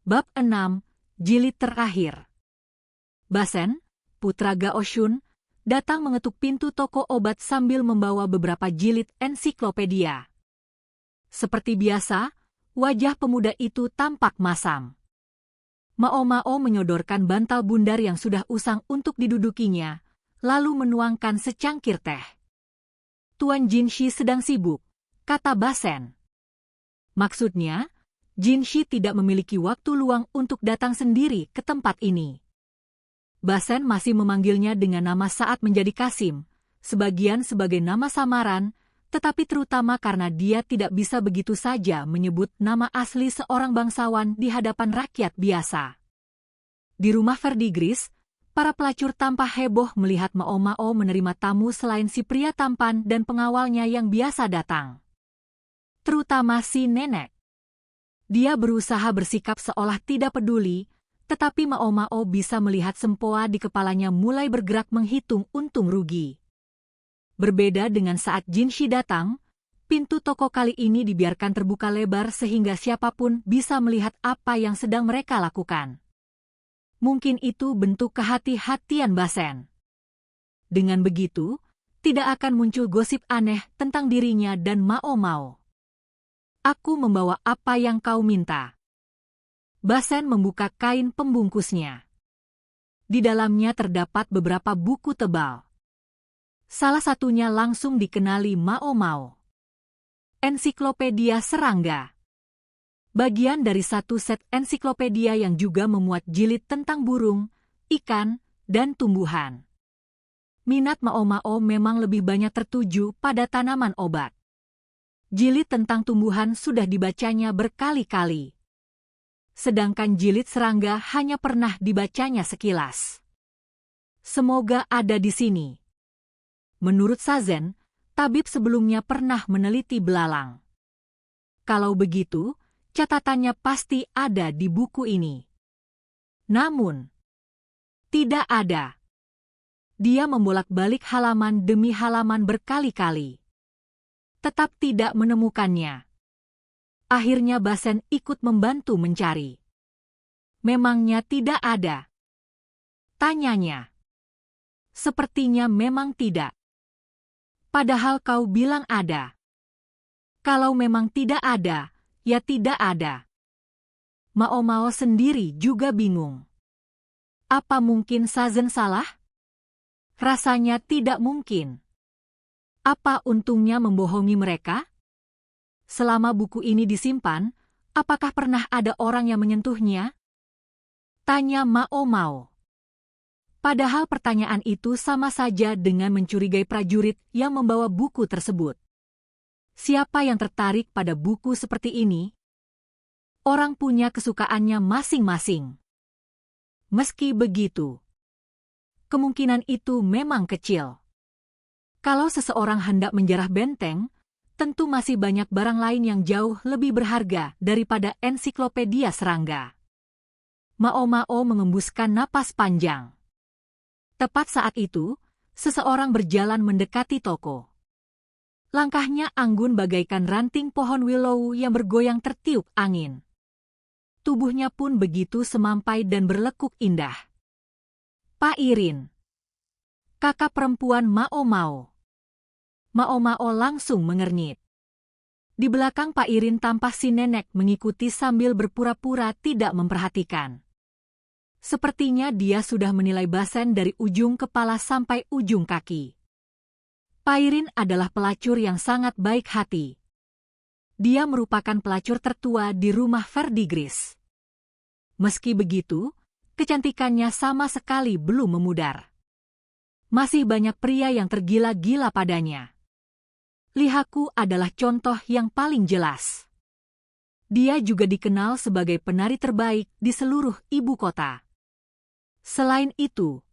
Bab 6, Jilid Terakhir. Basen, putra Gaoshun, datang mengetuk pintu toko obat sambil membawa beberapa jilid ensiklopedia. Seperti biasa, wajah pemuda itu tampak masam. Mao menyodorkan bantal bundar yang sudah usang untuk didudukinya, lalu menuangkan secangkir teh. Tuan Jinshi sedang sibuk, kata Basen. Maksudnya, Jinshi tidak memiliki waktu luang untuk datang sendiri ke tempat ini. Basen masih memanggilnya dengan nama saat menjadi Kasim, sebagian sebagai nama samaran, tetapi terutama karena dia tidak bisa begitu saja menyebut nama asli seorang bangsawan di hadapan rakyat biasa. Di rumah Verdigris, para pelacur tampak heboh melihat Mao menerima tamu selain si pria tampan dan pengawalnya yang biasa datang. Terutama si nenek. Dia berusaha bersikap seolah tidak peduli, tetapi Mao bisa melihat sempoa di kepalanya mulai bergerak menghitung untung rugi. Berbeda dengan saat Jinshi datang, pintu toko kali ini dibiarkan terbuka lebar sehingga siapapun bisa melihat apa yang sedang mereka lakukan. Mungkin itu bentuk kehati-hatian Basen. Dengan begitu, tidak akan muncul gosip aneh tentang dirinya dan Mao. Aku membawa apa yang kau minta. Basen membuka kain pembungkusnya. Di dalamnya terdapat beberapa buku tebal. Salah satunya langsung dikenali Mao. Ensiklopedia Serangga. Bagian dari satu set ensiklopedia yang juga memuat jilid tentang burung, ikan, dan tumbuhan. Minat Mao memang lebih banyak tertuju pada tanaman obat. Jilid tentang tumbuhan sudah dibacanya berkali-kali. Sedangkan jilid serangga hanya pernah dibacanya sekilas. Semoga ada di sini. Menurut Sazen, tabib sebelumnya pernah meneliti belalang. Kalau begitu, catatannya pasti ada di buku ini. Namun, tidak ada. Dia membolak-balik halaman demi halaman berkali-kali. Tetap tidak menemukannya. Akhirnya Basen ikut membantu mencari. Memangnya tidak ada? Tanyanya. Sepertinya memang tidak. Padahal kau bilang ada. Kalau memang tidak ada, ya tidak ada. Mao sendiri juga bingung. Apa mungkin Sazen salah? Rasanya tidak mungkin. Apa untungnya membohongi mereka? Selama buku ini disimpan, apakah pernah ada orang yang menyentuhnya? Tanya Mao. Padahal pertanyaan itu sama saja dengan mencurigai prajurit yang membawa buku tersebut. Siapa yang tertarik pada buku seperti ini? Orang punya kesukaannya masing-masing. Meski begitu, kemungkinan itu memang kecil. Kalau seseorang hendak menjarah benteng, tentu masih banyak barang lain yang jauh lebih berharga daripada ensiklopedia serangga. Mao mengembuskan napas panjang. Tepat saat itu, seseorang berjalan mendekati toko. Langkahnya anggun bagaikan ranting pohon willow yang bergoyang tertiup angin. Tubuhnya pun begitu semampai dan berlekuk indah. Pak Irin. Kakak perempuan Mao langsung mengernyit. Di belakang Pak Irin tampak si nenek mengikuti sambil berpura-pura tidak memperhatikan. Sepertinya dia sudah menilai Basen dari ujung kepala sampai ujung kaki. Pak Irin adalah pelacur yang sangat baik hati. Dia merupakan pelacur tertua di rumah Verdigris. Meski begitu, kecantikannya sama sekali belum memudar. Masih banyak pria yang tergila-gila padanya. Lihaku adalah contoh yang paling jelas. Dia juga dikenal sebagai penari terbaik di seluruh ibu kota. Selain itu,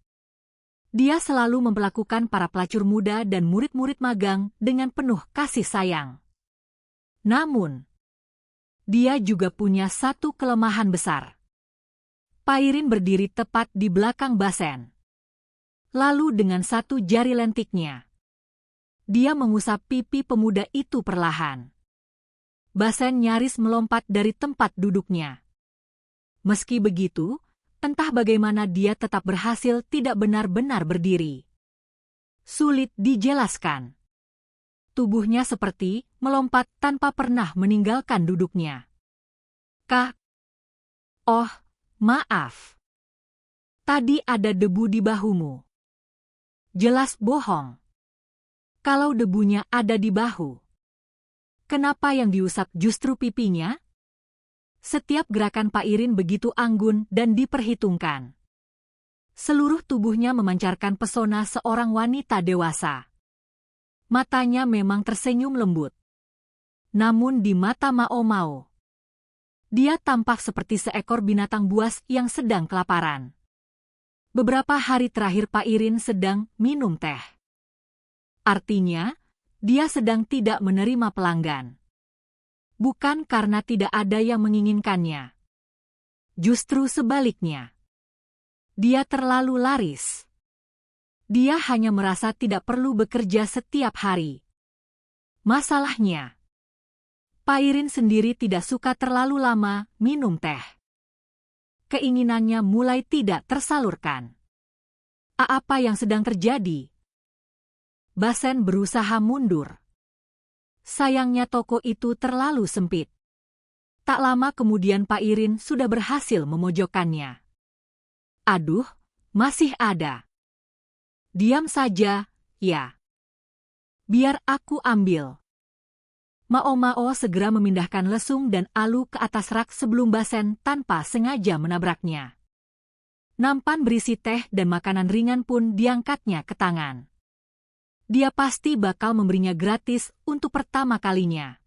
dia selalu memperlakukan para pelacur muda dan murid-murid magang dengan penuh kasih sayang. Namun, dia juga punya satu kelemahan besar. Pak Irin berdiri tepat di belakang Basen. Lalu dengan satu jari lentiknya, dia mengusap pipi pemuda itu perlahan. Basen nyaris melompat dari tempat duduknya. Meski begitu, entah bagaimana dia tetap berhasil tidak benar-benar berdiri. Sulit dijelaskan. Tubuhnya seperti melompat tanpa pernah meninggalkan duduknya. Oh, maaf. Tadi ada debu di bahumu. Jelas bohong. Kalau debunya ada di bahu, kenapa yang diusap justru pipinya? Setiap gerakan Pak Irin begitu anggun dan diperhitungkan. Seluruh tubuhnya memancarkan pesona seorang wanita dewasa. Matanya memang tersenyum lembut. Namun di mata Mao Mao, dia tampak seperti seekor binatang buas yang sedang kelaparan. Beberapa hari terakhir Pak Irin sedang minum teh. Artinya, dia sedang tidak menerima pelanggan. Bukan karena tidak ada yang menginginkannya. Justru sebaliknya. Dia terlalu laris. Dia hanya merasa tidak perlu bekerja setiap hari. Masalahnya, Pak Irin sendiri tidak suka terlalu lama minum teh. Keinginannya mulai tidak tersalurkan. Apa yang sedang terjadi? Basen berusaha mundur. Sayangnya toko itu terlalu sempit. Tak lama kemudian Pak Irin sudah berhasil memojokkannya. Aduh, masih ada. Diam saja, ya. Biar aku ambil. Mao Mao segera memindahkan lesung dan alu ke atas rak sebelum Basen tanpa sengaja menabraknya. Nampan berisi teh dan makanan ringan pun diangkatnya ke tangan. Dia pasti bakal memberinya gratis untuk pertama kalinya.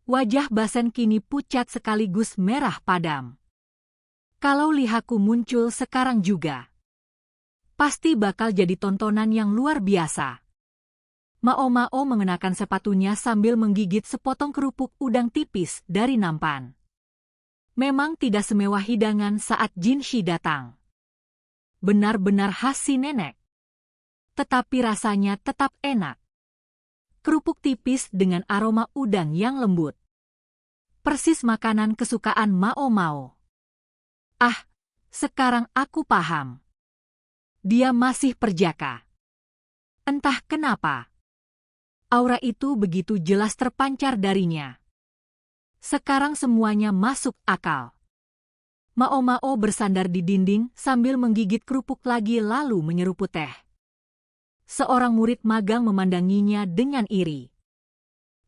Wajah Basen kini pucat sekaligus merah padam. Kalau lihatku muncul sekarang juga, pasti bakal jadi tontonan yang luar biasa. Mao Mao mengenakan sepatunya sambil menggigit sepotong kerupuk udang tipis dari nampan. Memang tidak semewah hidangan saat Jin Shi datang. Benar-benar khas si nenek. Tetapi rasanya tetap enak. Kerupuk tipis dengan aroma udang yang lembut. Persis makanan kesukaan Mao Mao. Sekarang aku paham. Dia masih perjaka. Entah kenapa. Aura itu begitu jelas terpancar darinya. Sekarang semuanya masuk akal. Mao Mao bersandar di dinding sambil menggigit kerupuk lagi lalu menyeruput teh. Seorang murid magang memandanginya dengan iri.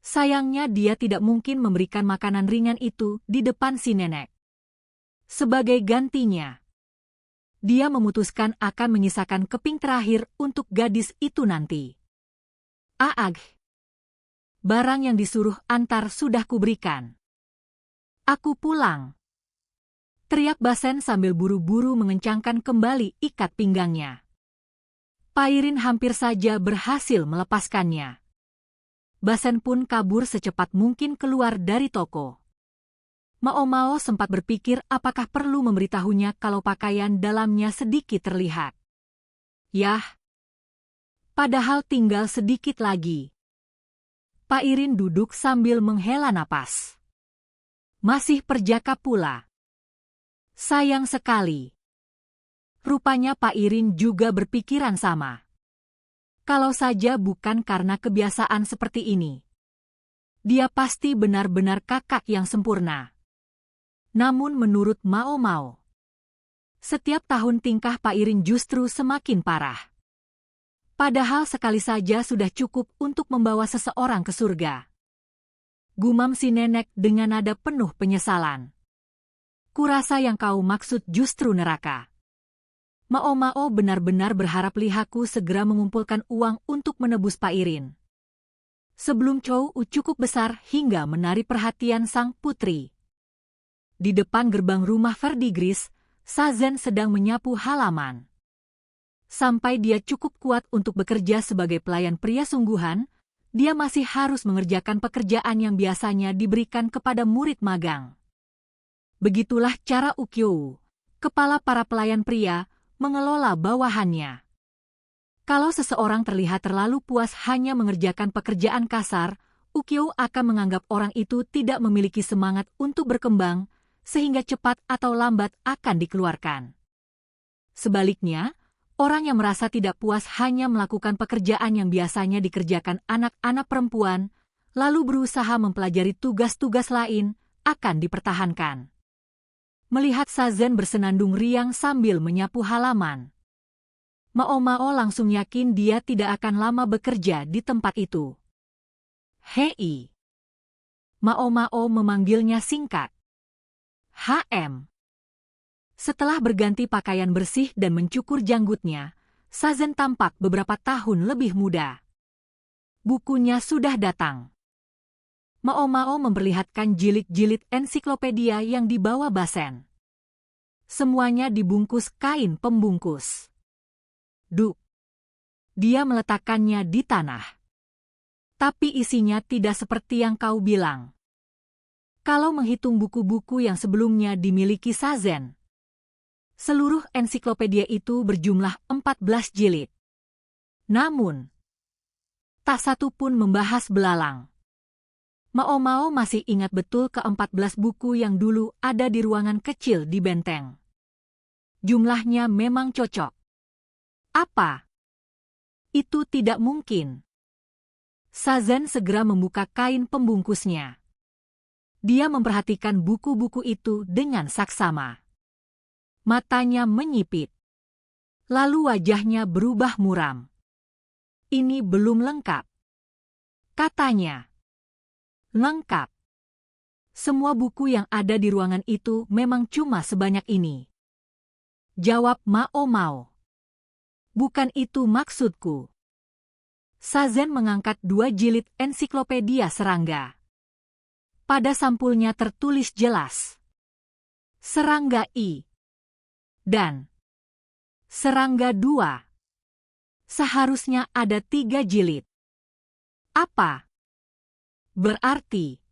Sayangnya dia tidak mungkin memberikan makanan ringan itu di depan si nenek. Sebagai gantinya, dia memutuskan akan menyisakan keping terakhir untuk gadis itu nanti. Barang yang disuruh antar sudah kuberikan. Aku pulang. Teriak Basen sambil buru-buru mengencangkan kembali ikat pinggangnya. Pak Irin hampir saja berhasil melepaskannya. Basen pun kabur secepat mungkin keluar dari toko. Mao Mao sempat berpikir apakah perlu memberitahunya kalau pakaian dalamnya sedikit terlihat. Yah, padahal tinggal sedikit lagi. Pak Irin duduk sambil menghela napas. Masih perjaka pula. Sayang sekali. Rupanya Pak Irin juga berpikiran sama. Kalau saja bukan karena kebiasaan seperti ini, dia pasti benar-benar kakak yang sempurna. Namun menurut Mao Mao, setiap tahun tingkah Pak Irin justru semakin parah. Padahal sekali saja sudah cukup untuk membawa seseorang ke surga. Gumam si nenek dengan nada penuh penyesalan. Kurasa yang kau maksud justru neraka. Mao Mao benar-benar berharap Lihaku segera mengumpulkan uang untuk menebus Pak Irin. Sebelum Chou cukup besar hingga menarik perhatian sang putri. Di depan gerbang rumah Verdigris, Sazen sedang menyapu halaman. Sampai dia cukup kuat untuk bekerja sebagai pelayan pria sungguhan, dia masih harus mengerjakan pekerjaan yang biasanya diberikan kepada murid magang. Begitulah cara Ukyou, kepala para pelayan pria, mengelola bawahannya. Kalau seseorang terlihat terlalu puas hanya mengerjakan pekerjaan kasar, Ukyou akan menganggap orang itu tidak memiliki semangat untuk berkembang, sehingga cepat atau lambat akan dikeluarkan. Sebaliknya, orang yang merasa tidak puas hanya melakukan pekerjaan yang biasanya dikerjakan anak-anak perempuan, lalu berusaha mempelajari tugas-tugas lain, akan dipertahankan. Melihat Sazen bersenandung riang sambil menyapu halaman, Mao Mao langsung yakin dia tidak akan lama bekerja di tempat itu. Hei. Mao Mao memanggilnya singkat. HM. Setelah berganti pakaian bersih dan mencukur janggutnya, Sazen tampak beberapa tahun lebih muda. Bukunya sudah datang. Mao Mao memperlihatkan jilid-jilid ensiklopedia yang dibawa Basen. Semuanya dibungkus kain pembungkus. Duk. Dia meletakkannya di tanah. Tapi isinya tidak seperti yang kau bilang. Kalau menghitung buku-buku yang sebelumnya dimiliki Sazen, seluruh ensiklopedia itu berjumlah 14 jilid. Namun, tak satu pun membahas belalang. Mao Mao masih ingat betul ke-14 buku yang dulu ada di ruangan kecil di benteng. Jumlahnya memang cocok. Apa? Itu tidak mungkin. Sazen segera membuka kain pembungkusnya. Dia memperhatikan buku-buku itu dengan saksama. Matanya menyipit. Lalu wajahnya berubah muram. Ini belum lengkap, katanya. Lengkap. Semua buku yang ada di ruangan itu memang cuma sebanyak ini, jawab Mao Mao. Bukan itu maksudku. Sazen mengangkat 2 jilid ensiklopedia serangga. Pada sampulnya tertulis jelas, Serangga I dan Serangga II. Seharusnya ada 3 jilid. Apa? Berarti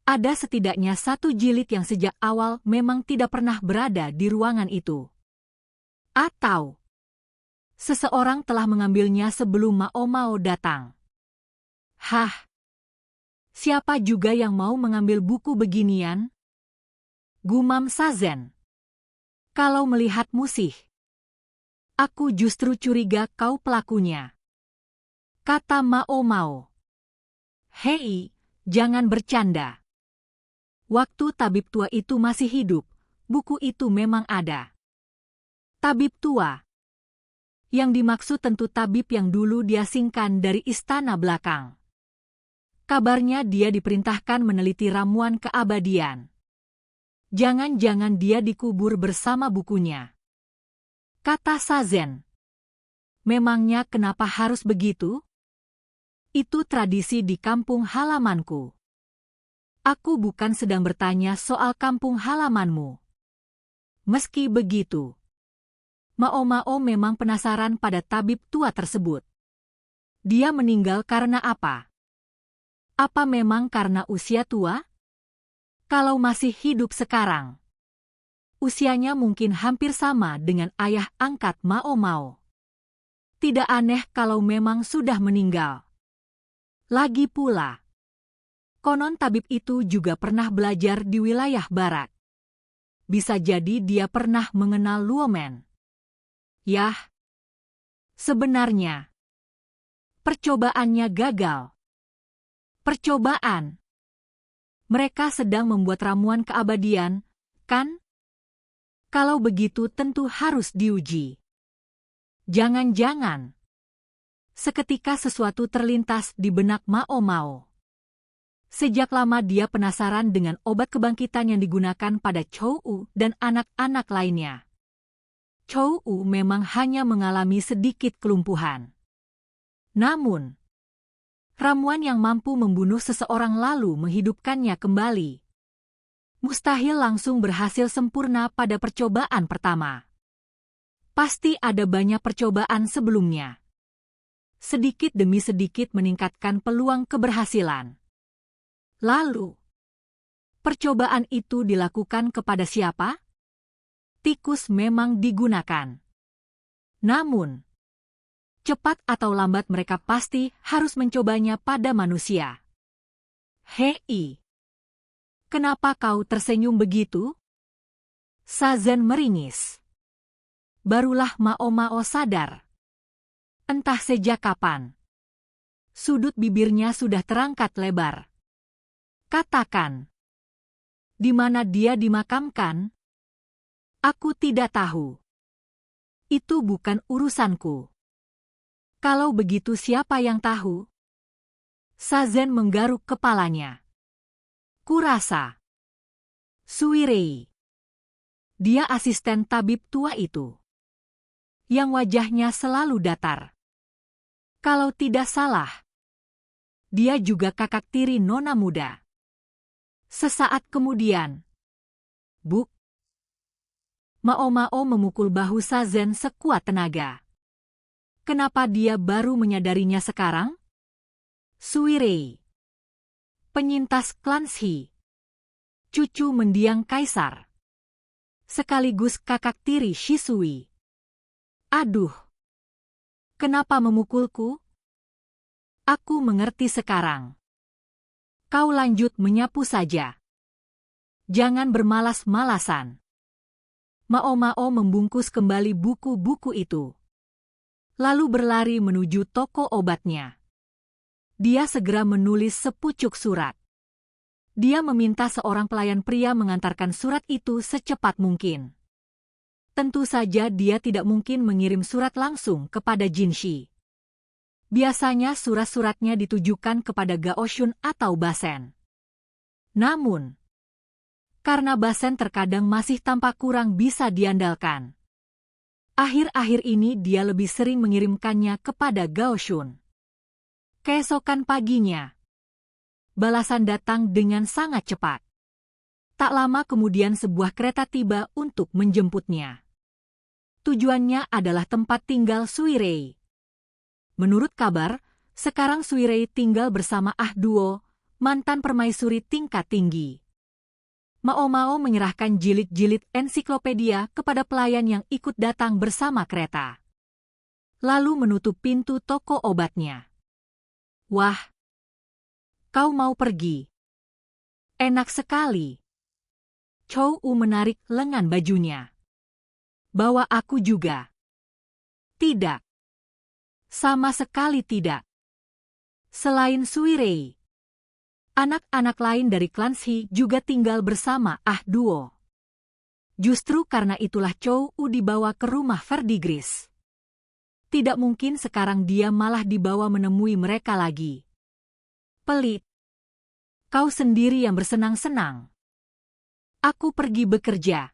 ada setidaknya 1 jilid yang sejak awal memang tidak pernah berada di ruangan itu. Atau seseorang telah mengambilnya sebelum Mao Mao datang. Hah? Siapa juga yang mau mengambil buku beginian? Gumam Sazen. Kalau melihat musih, aku justru curiga kau pelakunya, kata Mao Mao. Hei, jangan bercanda. Waktu tabib tua itu masih hidup, buku itu memang ada. Tabib tua. Yang dimaksud tentu tabib yang dulu diasingkan dari istana belakang. Kabarnya dia diperintahkan meneliti ramuan keabadian. Jangan-jangan dia dikubur bersama bukunya, kata Sazen. Memangnya kenapa harus begitu? Itu tradisi di kampung halamanku. Aku bukan sedang bertanya soal kampung halamanmu. Meski begitu, Mao Mao memang penasaran pada tabib tua tersebut. Dia meninggal karena apa? Apa memang karena usia tua? Kalau masih hidup sekarang, usianya mungkin hampir sama dengan ayah angkat Mao Mao. Tidak aneh kalau memang sudah meninggal. Lagi pula, konon tabib itu juga pernah belajar di wilayah barat. Bisa jadi dia pernah mengenal Luomen. Yah, sebenarnya percobaannya gagal. Percobaan? Mereka sedang membuat ramuan keabadian, kan? Kalau begitu tentu harus diuji. Jangan-jangan. Seketika sesuatu terlintas di benak Mao Mao. Sejak lama dia penasaran dengan obat kebangkitan yang digunakan pada Chou Wu dan anak-anak lainnya. Chou Wu memang hanya mengalami sedikit kelumpuhan. Namun, ramuan yang mampu membunuh seseorang lalu menghidupkannya kembali mustahil langsung berhasil sempurna pada percobaan pertama. Pasti ada banyak percobaan sebelumnya. Sedikit demi sedikit meningkatkan peluang keberhasilan. Lalu, percobaan itu dilakukan kepada siapa? Tikus memang digunakan. Namun, cepat atau lambat mereka pasti harus mencobanya pada manusia. Hei! Kenapa kau tersenyum begitu? Sazen meringis. Barulah Mao Mao sadar. Entah sejak kapan. Sudut bibirnya sudah terangkat lebar. Katakan. Di mana dia dimakamkan? Aku tidak tahu. Itu bukan urusanku. Kalau begitu siapa yang tahu? Sazen menggaruk kepalanya. Kurasa. Suirei. Dia asisten tabib tua itu. Yang wajahnya selalu datar. Kalau tidak salah. Dia juga kakak tiri nona muda. Sesaat kemudian. Buk. Mao Mao memukul bahu Sazen sekuat tenaga. Kenapa dia baru menyadarinya sekarang? Suirei. Penyintas klan Shi. Cucu mendiang kaisar. Sekaligus kakak tiri Shisui. Aduh. Kenapa memukulku? Aku mengerti sekarang. Kau lanjut menyapu saja. Jangan bermalas-malasan. Mao Mao membungkus kembali buku-buku itu. Lalu berlari menuju toko obatnya. Dia segera menulis sepucuk surat. Dia meminta seorang pelayan pria mengantarkan surat itu secepat mungkin. Tentu saja dia tidak mungkin mengirim surat langsung kepada Jinshi. Biasanya surat-suratnya ditujukan kepada Gaoshun atau Basen. Namun, karena Basen terkadang masih tampak kurang bisa diandalkan. Akhir-akhir ini dia lebih sering mengirimkannya kepada Gaoshun. Keesokan paginya, balasan datang dengan sangat cepat. Tak lama kemudian sebuah kereta tiba untuk menjemputnya. Tujuannya adalah tempat tinggal Suirei. Menurut kabar, sekarang Suirei tinggal bersama Ah Duo, mantan permaisuri tingkat tinggi. Mao Mao menyerahkan jilid-jilid ensiklopedia kepada pelayan yang ikut datang bersama kereta. Lalu menutup pintu toko obatnya. Wah, kau mau pergi? Enak sekali. Chou U menarik lengan bajunya. Bawa aku juga. Tidak. Sama sekali tidak. Selain Suirei, anak-anak lain dari klan Shi juga tinggal bersama Ah Duo. Justru karena itulah Chou U dibawa ke rumah Verdigris. Tidak mungkin sekarang dia malah dibawa menemui mereka lagi. Pelit. Kau sendiri yang bersenang-senang. Aku pergi bekerja.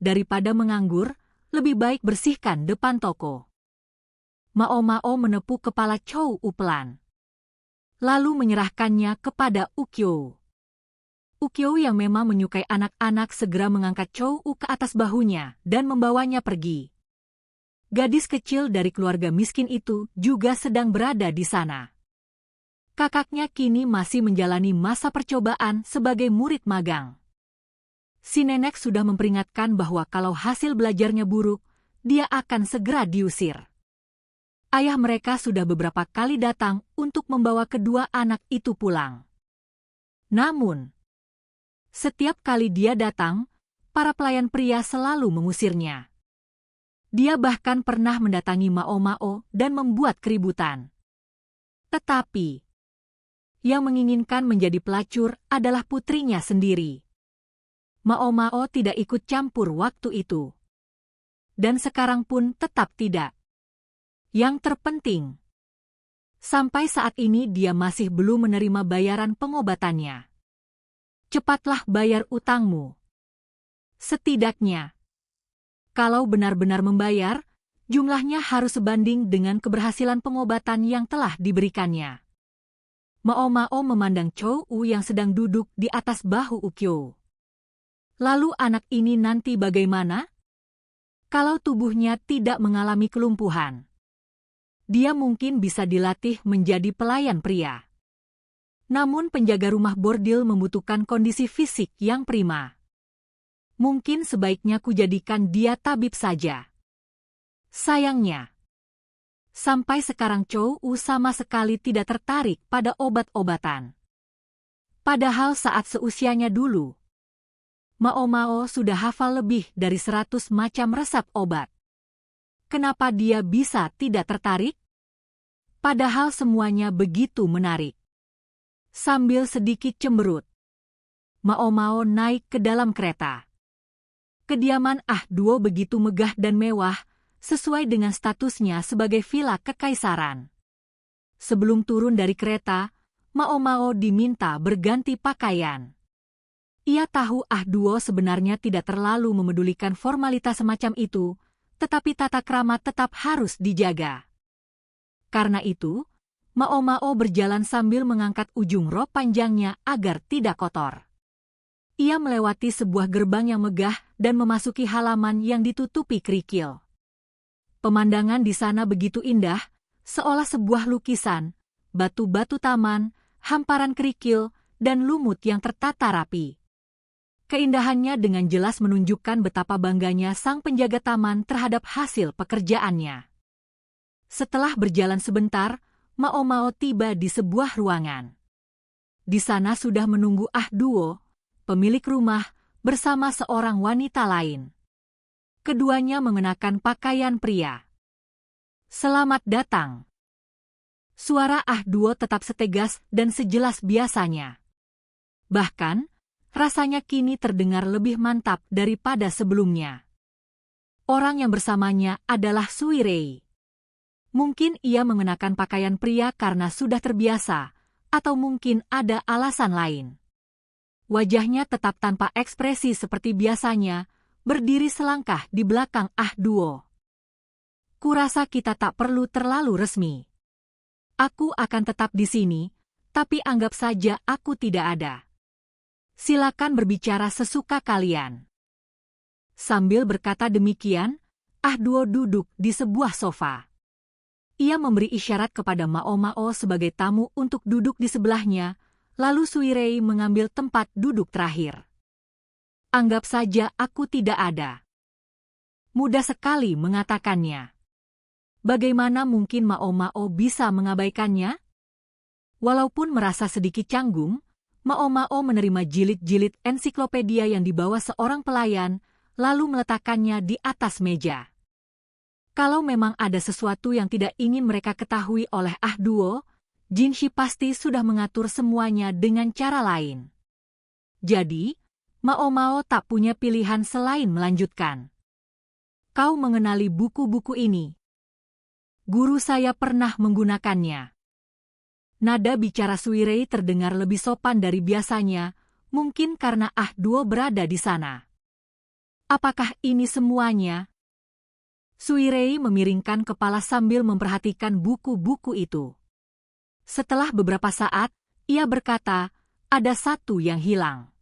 Daripada menganggur, lebih baik bersihkan depan toko. Mao Mao menepuk kepala Chou U pelan. Lalu menyerahkannya kepada Ukyo. Ukyo yang memang menyukai anak-anak segera mengangkat Chou U ke atas bahunya dan membawanya pergi. Gadis kecil dari keluarga miskin itu juga sedang berada di sana. Kakaknya kini masih menjalani masa percobaan sebagai murid magang. Si nenek sudah memperingatkan bahwa kalau hasil belajarnya buruk, dia akan segera diusir. Ayah mereka sudah beberapa kali datang untuk membawa kedua anak itu pulang. Namun, setiap kali dia datang, para pelayan pria selalu mengusirnya. Dia bahkan pernah mendatangi Mao Mao dan membuat keributan. Tetapi, yang menginginkan menjadi pelacur adalah putrinya sendiri. Mao Mao tidak ikut campur waktu itu. Dan sekarang pun tetap tidak. Yang terpenting, sampai saat ini dia masih belum menerima bayaran pengobatannya. Cepatlah bayar utangmu. Setidaknya, kalau benar-benar membayar, jumlahnya harus sebanding dengan keberhasilan pengobatan yang telah diberikannya. Mao Mao memandang Chou U yang sedang duduk di atas bahu Ukyo. Lalu anak ini nanti bagaimana? Kalau tubuhnya tidak mengalami kelumpuhan, dia mungkin bisa dilatih menjadi pelayan pria. Namun penjaga rumah bordil membutuhkan kondisi fisik yang prima. Mungkin sebaiknya kujadikan dia tabib saja. Sayangnya, sampai sekarang Chou U sama sekali tidak tertarik pada obat-obatan. Padahal saat seusianya dulu, Mao Mao sudah hafal lebih dari 100 macam resep obat. Kenapa dia bisa tidak tertarik? Padahal semuanya begitu menarik. Sambil sedikit cemberut, Mao Mao naik ke dalam kereta. Kediaman Ah Duo begitu megah dan mewah, sesuai dengan statusnya sebagai villa kekaisaran. Sebelum turun dari kereta, Mao Mao diminta berganti pakaian. Ia tahu Ah Duo sebenarnya tidak terlalu memedulikan formalitas semacam itu, tetapi tata krama tetap harus dijaga. Karena itu, Mao Mao berjalan sambil mengangkat ujung rok panjangnya agar tidak kotor. Ia melewati sebuah gerbang yang megah dan memasuki halaman yang ditutupi kerikil. Pemandangan di sana begitu indah, seolah sebuah lukisan, batu-batu taman, hamparan kerikil, dan lumut yang tertata rapi. Keindahannya dengan jelas menunjukkan betapa bangganya sang penjaga taman terhadap hasil pekerjaannya. Setelah berjalan sebentar, Mao Mao tiba di sebuah ruangan. Di sana sudah menunggu Ah Duo, pemilik rumah, bersama seorang wanita lain. Keduanya mengenakan pakaian pria. "Selamat datang." Suara Ah Duo tetap setegas dan sejelas biasanya. Bahkan, rasanya kini terdengar lebih mantap daripada sebelumnya. Orang yang bersamanya adalah Sui Rei. Mungkin ia mengenakan pakaian pria karena sudah terbiasa, atau mungkin ada alasan lain. Wajahnya tetap tanpa ekspresi seperti biasanya, berdiri selangkah di belakang Ah Duo. "Kurasa kita tak perlu terlalu resmi. Aku akan tetap di sini, tapi anggap saja aku tidak ada. Silakan berbicara sesuka kalian." Sambil berkata demikian, Ah Duo duduk di sebuah sofa. Ia memberi isyarat kepada Mao Mao sebagai tamu untuk duduk di sebelahnya, lalu Sui Rei mengambil tempat duduk terakhir. "Anggap saja aku tidak ada." Mudah sekali mengatakannya. Bagaimana mungkin Mao Mao bisa mengabaikannya? Walaupun merasa sedikit canggung, Mao Mao menerima jilid-jilid ensiklopedia yang dibawa seorang pelayan, lalu meletakkannya di atas meja. Kalau memang ada sesuatu yang tidak ingin mereka ketahui oleh Ah Duo, Jin Shi pasti sudah mengatur semuanya dengan cara lain. Jadi, Mao Mao tak punya pilihan selain melanjutkan. "Kau mengenali buku-buku ini? Guru saya pernah menggunakannya." Nada bicara Sui Rei terdengar lebih sopan dari biasanya, mungkin karena Ah Duo berada di sana. "Apakah ini semuanya?" Sui Rei memiringkan kepala sambil memperhatikan buku-buku itu. Setelah beberapa saat, ia berkata, "Ada satu yang hilang.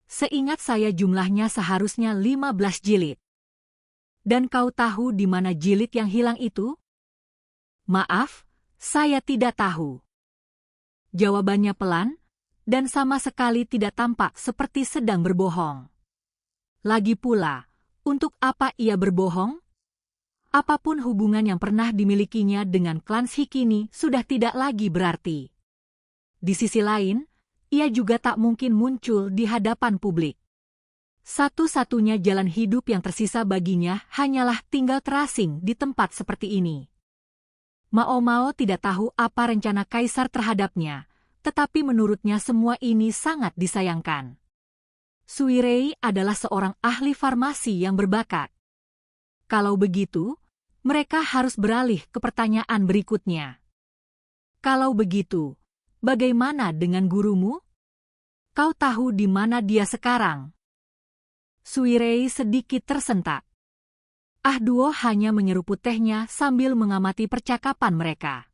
Seingat saya jumlahnya seharusnya 15 jilid. Dan kau tahu di mana jilid yang hilang itu?" "Maaf, saya tidak tahu." Jawabannya pelan, dan sama sekali tidak tampak seperti sedang berbohong. Lagi pula, untuk apa ia berbohong? Apapun hubungan yang pernah dimilikinya dengan klan Shi kini sudah tidak lagi berarti. Di sisi lain, ia juga tak mungkin muncul di hadapan publik. Satu-satunya jalan hidup yang tersisa baginya hanyalah tinggal terasing di tempat seperti ini. Mao Mao tidak tahu apa rencana kaisar terhadapnya, tetapi menurutnya semua ini sangat disayangkan. Sui Rei adalah seorang ahli farmasi yang berbakat. Kalau begitu, mereka harus beralih ke pertanyaan berikutnya. "Kalau begitu, bagaimana dengan gurumu? Kau tahu di mana dia sekarang?" Sui Rei sedikit tersentak. Ah Duo hanya menyeruput tehnya sambil mengamati percakapan mereka.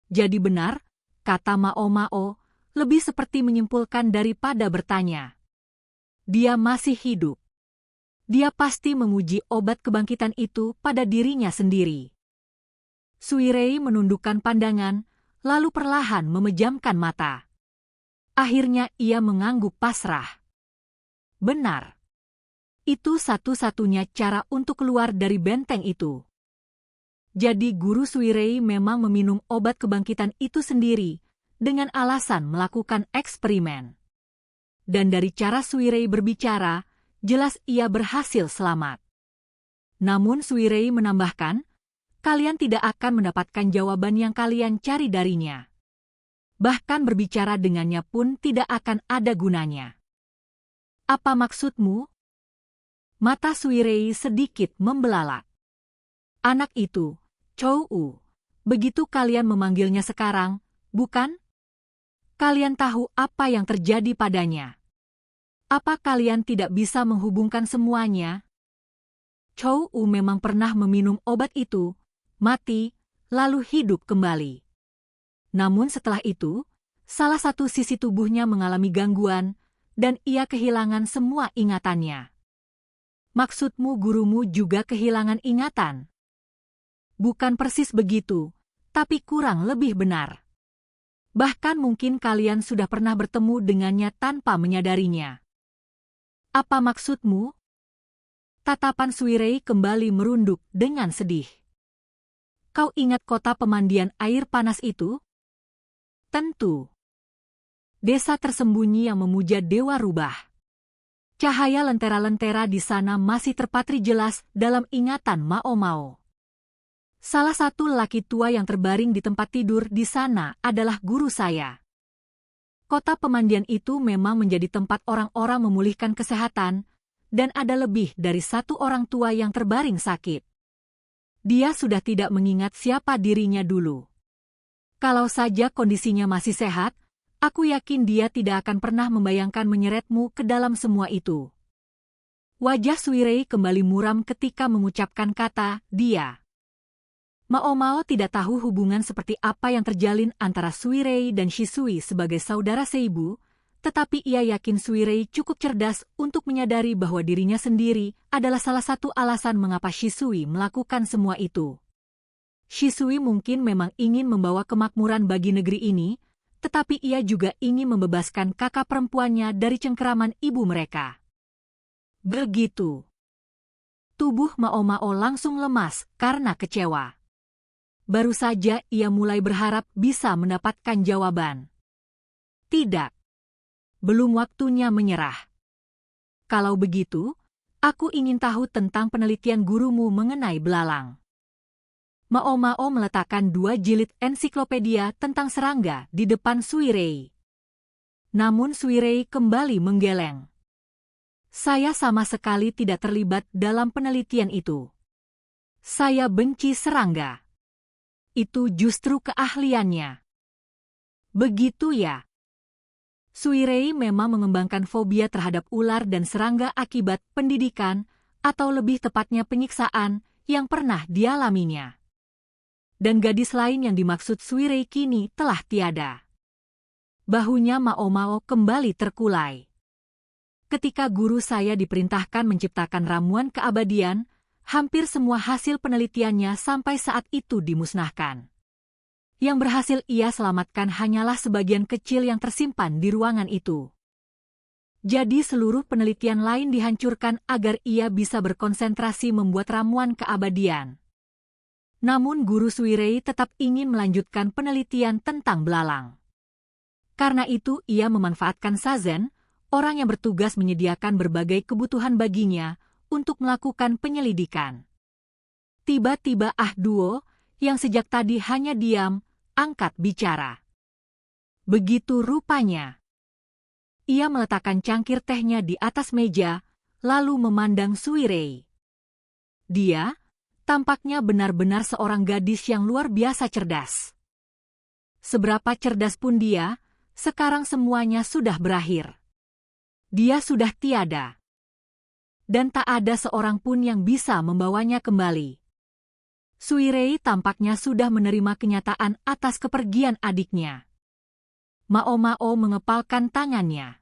"Jadi benar," kata Mao Mao, lebih seperti menyimpulkan daripada bertanya. "Dia masih hidup. Dia pasti menguji obat kebangkitan itu pada dirinya sendiri." Sui Rei menundukkan pandangan, lalu perlahan memejamkan mata. Akhirnya ia mengangguk pasrah. Benar. Itu satu-satunya cara untuk keluar dari benteng itu. Jadi guru Sui Rei memang meminum obat kebangkitan itu sendiri, dengan alasan melakukan eksperimen. Dan dari cara Suirei berbicara, jelas ia berhasil selamat. Namun Suirei menambahkan, kalian tidak akan mendapatkan jawaban yang kalian cari darinya. Bahkan berbicara dengannya pun tidak akan ada gunanya. Apa maksudmu? Mata Suirei sedikit membelalak. Anak itu, Chou-u, begitu kalian memanggilnya sekarang, bukan? Kalian tahu apa yang terjadi padanya. Apa kalian tidak bisa menghubungkan semuanya? Chou-u memang pernah meminum obat itu, mati, lalu hidup kembali. Namun setelah itu, salah satu sisi tubuhnya mengalami gangguan, dan ia kehilangan semua ingatannya. Maksudmu gurumu juga kehilangan ingatan? Bukan persis begitu, tapi kurang lebih benar. Bahkan mungkin kalian sudah pernah bertemu dengannya tanpa menyadarinya. Apa maksudmu? Tatapan Suirei kembali merunduk dengan sedih. Kau ingat kota pemandian air panas itu? Tentu. Desa tersembunyi yang memuja Dewa Rubah. Cahaya lentera-lentera di sana masih terpatri jelas dalam ingatan Mao Mao. Salah satu lelaki tua yang terbaring di tempat tidur di sana adalah guru saya. Kota pemandian itu memang menjadi tempat orang-orang memulihkan kesehatan, dan ada lebih dari satu orang tua yang terbaring sakit. Dia sudah tidak mengingat siapa dirinya dulu. Kalau saja kondisinya masih sehat, aku yakin dia tidak akan pernah membayangkan menyeretmu ke dalam semua itu. Wajah Suirei kembali muram ketika mengucapkan kata dia. Mao Mao tidak tahu hubungan seperti apa yang terjalin antara Suirei dan Shisui sebagai saudara seibu, tetapi ia yakin Suirei cukup cerdas untuk menyadari bahwa dirinya sendiri adalah salah satu alasan mengapa Shisui melakukan semua itu. Shisui mungkin memang ingin membawa kemakmuran bagi negeri ini, tetapi ia juga ingin membebaskan kakak perempuannya dari cengkeraman ibu mereka. Begitu. Tubuh Mao Mao langsung lemas karena kecewa. Baru saja ia mulai berharap bisa mendapatkan jawaban. Tidak. Belum waktunya menyerah. Kalau begitu, aku ingin tahu tentang penelitian gurumu mengenai belalang. Mao Mao meletakkan 2 jilid ensiklopedia tentang serangga di depan Suirei. Namun Suirei kembali menggeleng. Saya sama sekali tidak terlibat dalam penelitian itu. Saya benci serangga. Itu justru keahliannya. Begitu ya? Suirei memang mengembangkan fobia terhadap ular dan serangga akibat pendidikan, atau lebih tepatnya penyiksaan, yang pernah dialaminya. Dan gadis lain yang dimaksud Suirei kini telah tiada. Bahunya Mao Mao kembali terkulai. Ketika guru saya diperintahkan menciptakan ramuan keabadian, hampir semua hasil penelitiannya sampai saat itu dimusnahkan. Yang berhasil ia selamatkan hanyalah sebagian kecil yang tersimpan di ruangan itu. Jadi seluruh penelitian lain dihancurkan agar ia bisa berkonsentrasi membuat ramuan keabadian. Namun guru Suirei tetap ingin melanjutkan penelitian tentang belalang. Karena itu ia memanfaatkan Sazen, orang yang bertugas menyediakan berbagai kebutuhan baginya, untuk melakukan penyelidikan. Tiba-tiba Ah Duo, yang sejak tadi hanya diam, angkat bicara. Begitu rupanya. Ia meletakkan cangkir tehnya di atas meja, lalu memandang Suirei. Dia tampaknya benar-benar seorang gadis yang luar biasa cerdas. Seberapa cerdas pun dia, sekarang semuanya sudah berakhir. Dia sudah tiada. Dan tak ada seorang pun yang bisa membawanya kembali. Suirei tampaknya sudah menerima kenyataan atas kepergian adiknya. Mao Mao mengepalkan tangannya.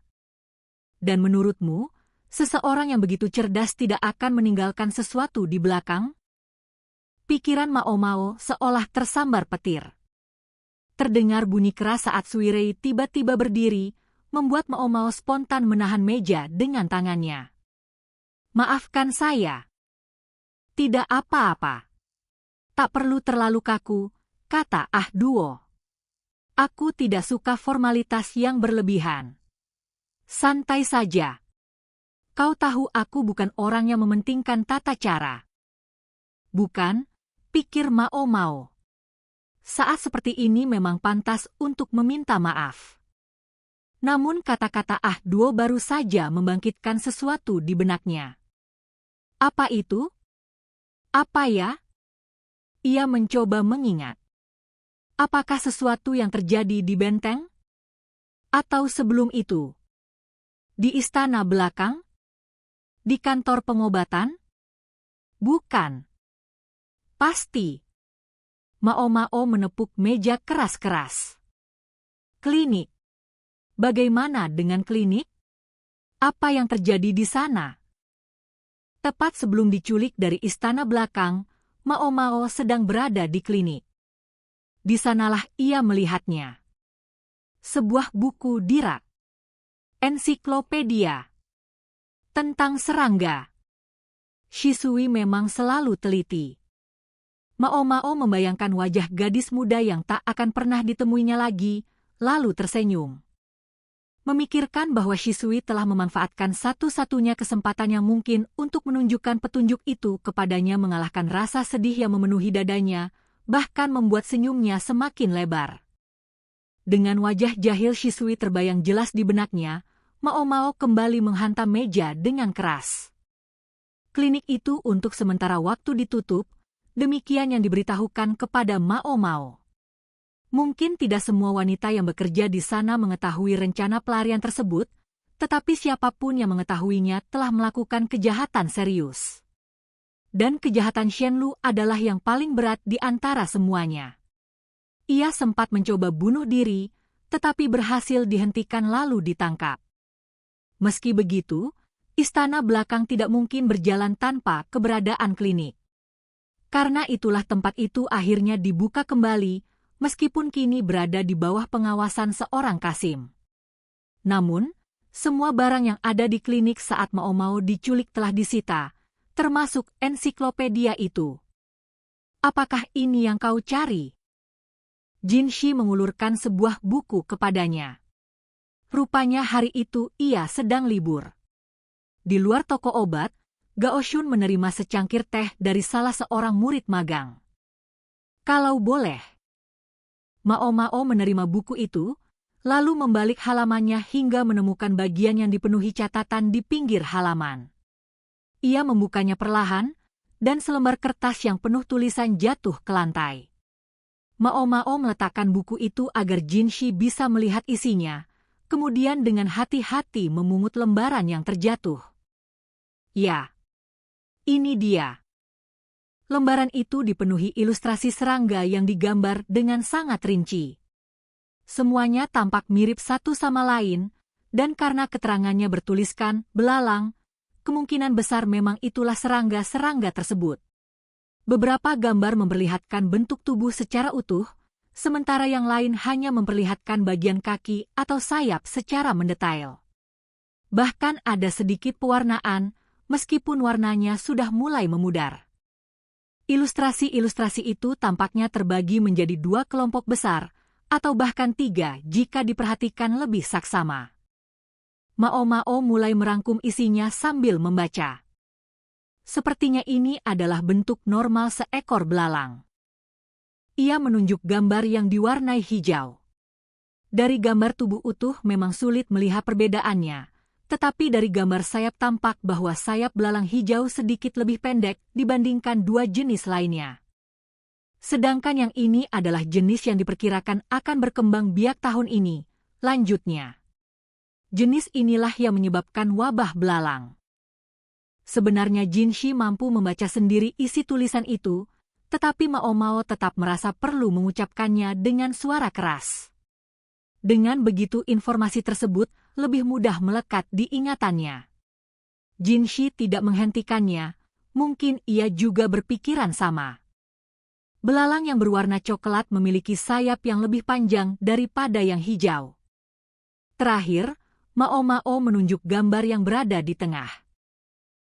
Dan menurutmu, seseorang yang begitu cerdas tidak akan meninggalkan sesuatu di belakang? Pikiran Mao Mao seolah tersambar petir. Terdengar bunyi keras saat Suirei tiba-tiba berdiri, membuat Mao Mao spontan menahan meja dengan tangannya. Maafkan saya. Tidak apa-apa. Tak perlu terlalu kaku, kata Ah Duo. Aku tidak suka formalitas yang berlebihan. Santai saja. Kau tahu aku bukan orang yang mementingkan tata cara. Bukan, pikir Mao Mao. Saat seperti ini memang pantas untuk meminta maaf. Namun kata-kata Ah Duo baru saja membangkitkan sesuatu di benaknya. Apa itu? Apa ya? Ia mencoba mengingat. Apakah sesuatu yang terjadi di benteng? Atau sebelum itu? Di istana belakang? Di kantor pengobatan? Bukan. Pasti. Mao Mao menepuk meja keras-keras. Klinik. Bagaimana dengan klinik? Apa yang terjadi di sana? Tepat sebelum diculik dari istana belakang, Mao Mao sedang berada di klinik. Di sanalah ia melihatnya. Sebuah buku di rak. Ensiklopedia. Tentang serangga. Shisui memang selalu teliti. Mao Mao membayangkan wajah gadis muda yang tak akan pernah ditemuinya lagi, lalu tersenyum. Memikirkan bahwa Shisui telah memanfaatkan satu-satunya kesempatan yang mungkin untuk menunjukkan petunjuk itu kepadanya mengalahkan rasa sedih yang memenuhi dadanya, bahkan membuat senyumnya semakin lebar. Dengan wajah jahil Shisui terbayang jelas di benaknya, Mao Mao kembali menghantam meja dengan keras. Klinik itu untuk sementara waktu ditutup, demikian yang diberitahukan kepada Mao Mao. Mungkin tidak semua wanita yang bekerja di sana mengetahui rencana pelarian tersebut, tetapi siapapun yang mengetahuinya telah melakukan kejahatan serius. Dan kejahatan Shenlu adalah yang paling berat di antara semuanya. Ia sempat mencoba bunuh diri, tetapi berhasil dihentikan lalu ditangkap. Meski begitu, istana belakang tidak mungkin berjalan tanpa keberadaan klinik. Karena itulah tempat itu akhirnya dibuka kembali, meskipun kini berada di bawah pengawasan seorang Kasim. Namun, semua barang yang ada di klinik saat Mao Mao diculik telah disita, termasuk ensiklopedia itu. Apakah ini yang kau cari? Jinshi mengulurkan sebuah buku kepadanya. Rupanya hari itu ia sedang libur. Di luar toko obat, Gao Shun menerima secangkir teh dari salah seorang murid magang. Kalau boleh. Mao Mao menerima buku itu, lalu membalik halamannya hingga menemukan bagian yang dipenuhi catatan di pinggir halaman. Ia membukanya perlahan, dan selembar kertas yang penuh tulisan jatuh ke lantai. Mao Mao meletakkan buku itu agar Jinshi bisa melihat isinya, kemudian dengan hati-hati memungut lembaran yang terjatuh. Ya, ini dia. Lembaran itu dipenuhi ilustrasi serangga yang digambar dengan sangat rinci. Semuanya tampak mirip satu sama lain, dan karena keterangannya bertuliskan belalang, kemungkinan besar memang itulah serangga-serangga tersebut. Beberapa gambar memperlihatkan bentuk tubuh secara utuh, sementara yang lain hanya memperlihatkan bagian kaki atau sayap secara mendetail. Bahkan ada sedikit pewarnaan, meskipun warnanya sudah mulai memudar. Ilustrasi-ilustrasi itu tampaknya terbagi menjadi dua kelompok besar, atau bahkan tiga jika diperhatikan lebih saksama. Mao Mao mulai merangkum isinya sambil membaca. Sepertinya ini adalah bentuk normal seekor belalang. Ia menunjuk gambar yang diwarnai hijau. Dari gambar tubuh utuh memang sulit melihat perbedaannya, tetapi dari gambar sayap tampak bahwa sayap belalang hijau sedikit lebih pendek dibandingkan dua jenis lainnya. Sedangkan yang ini adalah jenis yang diperkirakan akan berkembang biak tahun ini, lanjutnya. Jenis inilah yang menyebabkan wabah belalang. Sebenarnya Jinshi mampu membaca sendiri isi tulisan itu, tetapi Mao Mao tetap merasa perlu mengucapkannya dengan suara keras. Dengan begitu informasi tersebut lebih mudah melekat di ingatannya. Jinshi tidak menghentikannya, mungkin ia juga berpikiran sama. Belalang yang berwarna coklat memiliki sayap yang lebih panjang daripada yang hijau. Terakhir, Mao Mao menunjuk gambar yang berada di tengah.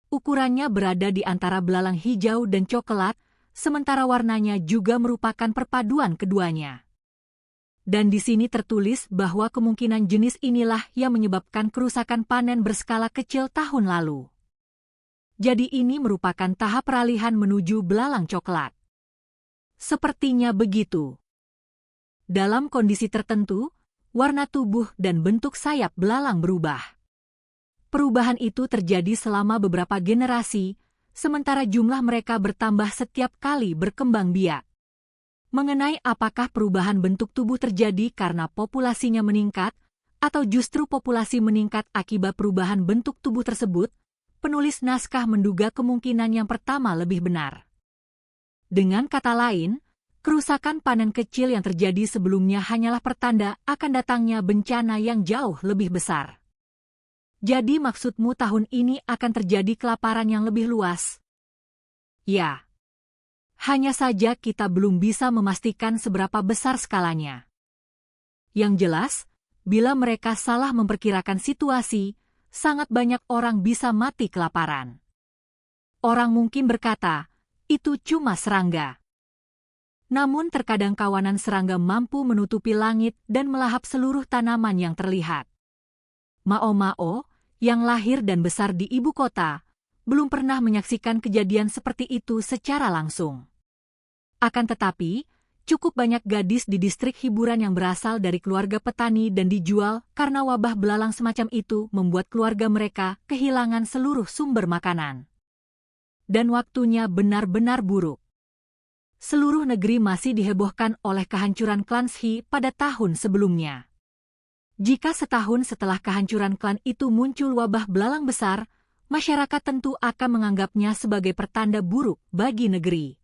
Ukurannya berada di antara belalang hijau dan coklat, sementara warnanya juga merupakan perpaduan keduanya. Dan di sini tertulis bahwa kemungkinan jenis inilah yang menyebabkan kerusakan panen berskala kecil tahun lalu. Jadi ini merupakan tahap peralihan menuju belalang coklat. Sepertinya begitu. Dalam kondisi tertentu, warna tubuh dan bentuk sayap belalang berubah. Perubahan itu terjadi selama beberapa generasi, sementara jumlah mereka bertambah setiap kali berkembang biak. Mengenai apakah perubahan bentuk tubuh terjadi karena populasinya meningkat, atau justru populasi meningkat akibat perubahan bentuk tubuh tersebut, penulis naskah menduga kemungkinan yang pertama lebih benar. Dengan kata lain, kerusakan panen kecil yang terjadi sebelumnya hanyalah pertanda akan datangnya bencana yang jauh lebih besar. Jadi maksudmu tahun ini akan terjadi kelaparan yang lebih luas? Ya. Hanya saja kita belum bisa memastikan seberapa besar skalanya. Yang jelas, bila mereka salah memperkirakan situasi, sangat banyak orang bisa mati kelaparan. Orang mungkin berkata, itu cuma serangga. Namun terkadang kawanan serangga mampu menutupi langit dan melahap seluruh tanaman yang terlihat. Mao-Mao, yang lahir dan besar di ibu kota, belum pernah menyaksikan kejadian seperti itu secara langsung. Akan tetapi, cukup banyak gadis di distrik hiburan yang berasal dari keluarga petani dan dijual karena wabah belalang semacam itu membuat keluarga mereka kehilangan seluruh sumber makanan. Dan waktunya benar-benar buruk. Seluruh negeri masih dihebohkan oleh kehancuran klan Shi pada tahun sebelumnya. Jika setahun setelah kehancuran klan itu muncul wabah belalang besar, masyarakat tentu akan menganggapnya sebagai pertanda buruk bagi negeri.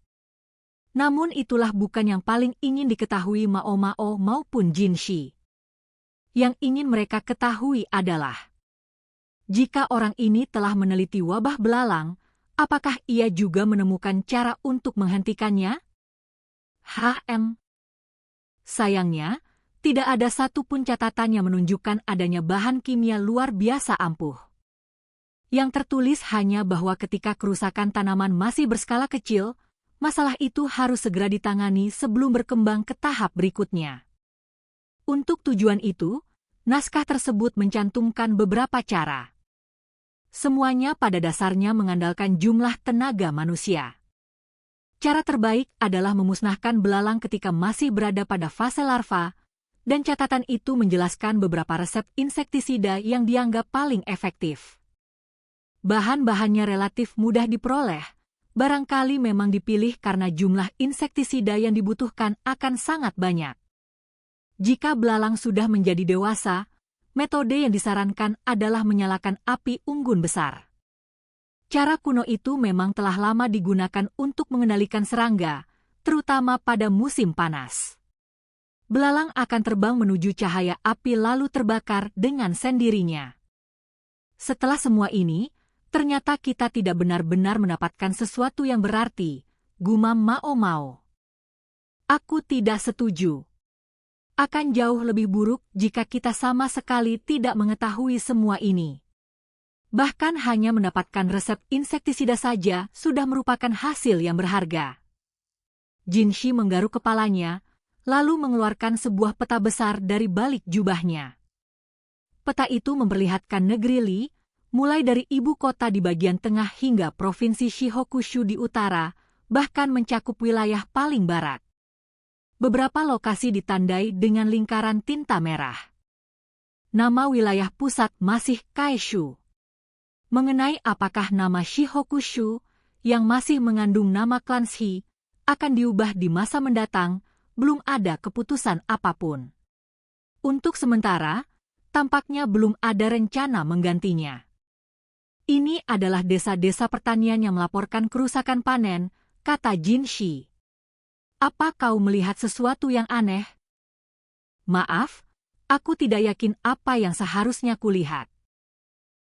Namun itulah bukan yang paling ingin diketahui Mao-Mao maupun Jin Shi. Yang ingin mereka ketahui adalah, jika orang ini telah meneliti wabah belalang, apakah ia juga menemukan cara untuk menghentikannya? Sayangnya, tidak ada satupun catatan yang menunjukkan adanya bahan kimia luar biasa ampuh. Yang tertulis hanya bahwa ketika kerusakan tanaman masih berskala kecil, masalah itu harus segera ditangani sebelum berkembang ke tahap berikutnya. Untuk tujuan itu, naskah tersebut mencantumkan beberapa cara. Semuanya pada dasarnya mengandalkan jumlah tenaga manusia. Cara terbaik adalah memusnahkan belalang ketika masih berada pada fase larva, dan catatan itu menjelaskan beberapa resep insektisida yang dianggap paling efektif. Bahan-bahannya relatif mudah diperoleh, barangkali memang dipilih karena jumlah insektisida yang dibutuhkan akan sangat banyak. Jika belalang sudah menjadi dewasa, metode yang disarankan adalah menyalakan api unggun besar. Cara kuno itu memang telah lama digunakan untuk mengendalikan serangga, terutama pada musim panas. Belalang akan terbang menuju cahaya api lalu terbakar dengan sendirinya. Setelah semua ini, ternyata kita tidak benar-benar mendapatkan sesuatu yang berarti, gumam Mao-Mao. Aku tidak setuju. Akan jauh lebih buruk jika kita sama sekali tidak mengetahui semua ini. Bahkan hanya mendapatkan resep insektisida saja sudah merupakan hasil yang berharga. Jin Shi menggaruk kepalanya, lalu mengeluarkan sebuah peta besar dari balik jubahnya. Peta itu memperlihatkan negeri Li, mulai dari ibu kota di bagian tengah hingga provinsi Shihokushu di utara, bahkan mencakup wilayah paling barat. Beberapa lokasi ditandai dengan lingkaran tinta merah. Nama wilayah pusat masih Kaishu. Mengenai apakah nama Shihokushu, yang masih mengandung nama klan Shi, akan diubah di masa mendatang, belum ada keputusan apapun. Untuk sementara, tampaknya belum ada rencana menggantinya. Ini adalah desa-desa pertanian yang melaporkan kerusakan panen, kata Jin Shi. Apa kau melihat sesuatu yang aneh? Maaf, aku tidak yakin apa yang seharusnya kulihat.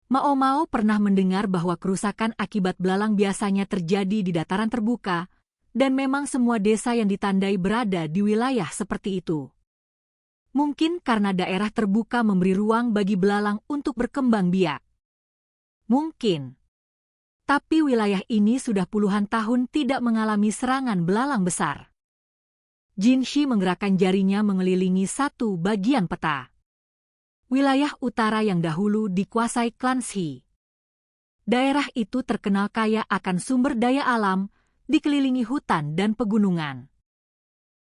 Mao-Mao pernah mendengar bahwa kerusakan akibat belalang biasanya terjadi di dataran terbuka, dan memang semua desa yang ditandai berada di wilayah seperti itu. Mungkin karena daerah terbuka memberi ruang bagi belalang untuk berkembang biak. Mungkin. Tapi wilayah ini sudah puluhan tahun tidak mengalami serangan belalang besar. Jinshi menggerakkan jarinya mengelilingi satu bagian peta. Wilayah utara yang dahulu dikuasai klan Shi. Daerah itu terkenal kaya akan sumber daya alam, dikelilingi hutan dan pegunungan.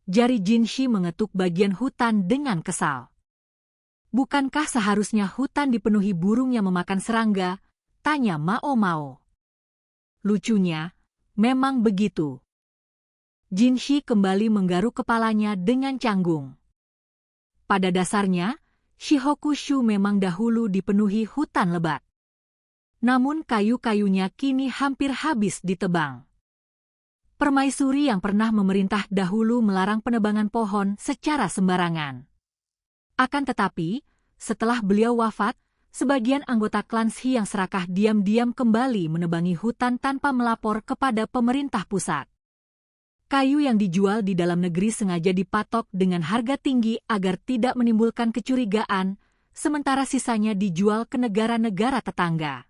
Jari Jinshi mengetuk bagian hutan dengan kesal. Bukankah seharusnya hutan dipenuhi burung yang memakan serangga? Tanya Mao Mao. Lucunya, memang begitu. Jinshi kembali menggaruk kepalanya dengan canggung. Pada dasarnya, Shihokushu memang dahulu dipenuhi hutan lebat. Namun kayu-kayunya kini hampir habis ditebang. Permaisuri yang pernah memerintah dahulu melarang penebangan pohon secara sembarangan. Akan tetapi, setelah beliau wafat, sebagian anggota klan Shi yang serakah diam-diam kembali menebangi hutan tanpa melapor kepada pemerintah pusat. Kayu yang dijual di dalam negeri sengaja dipatok dengan harga tinggi agar tidak menimbulkan kecurigaan, sementara sisanya dijual ke negara-negara tetangga.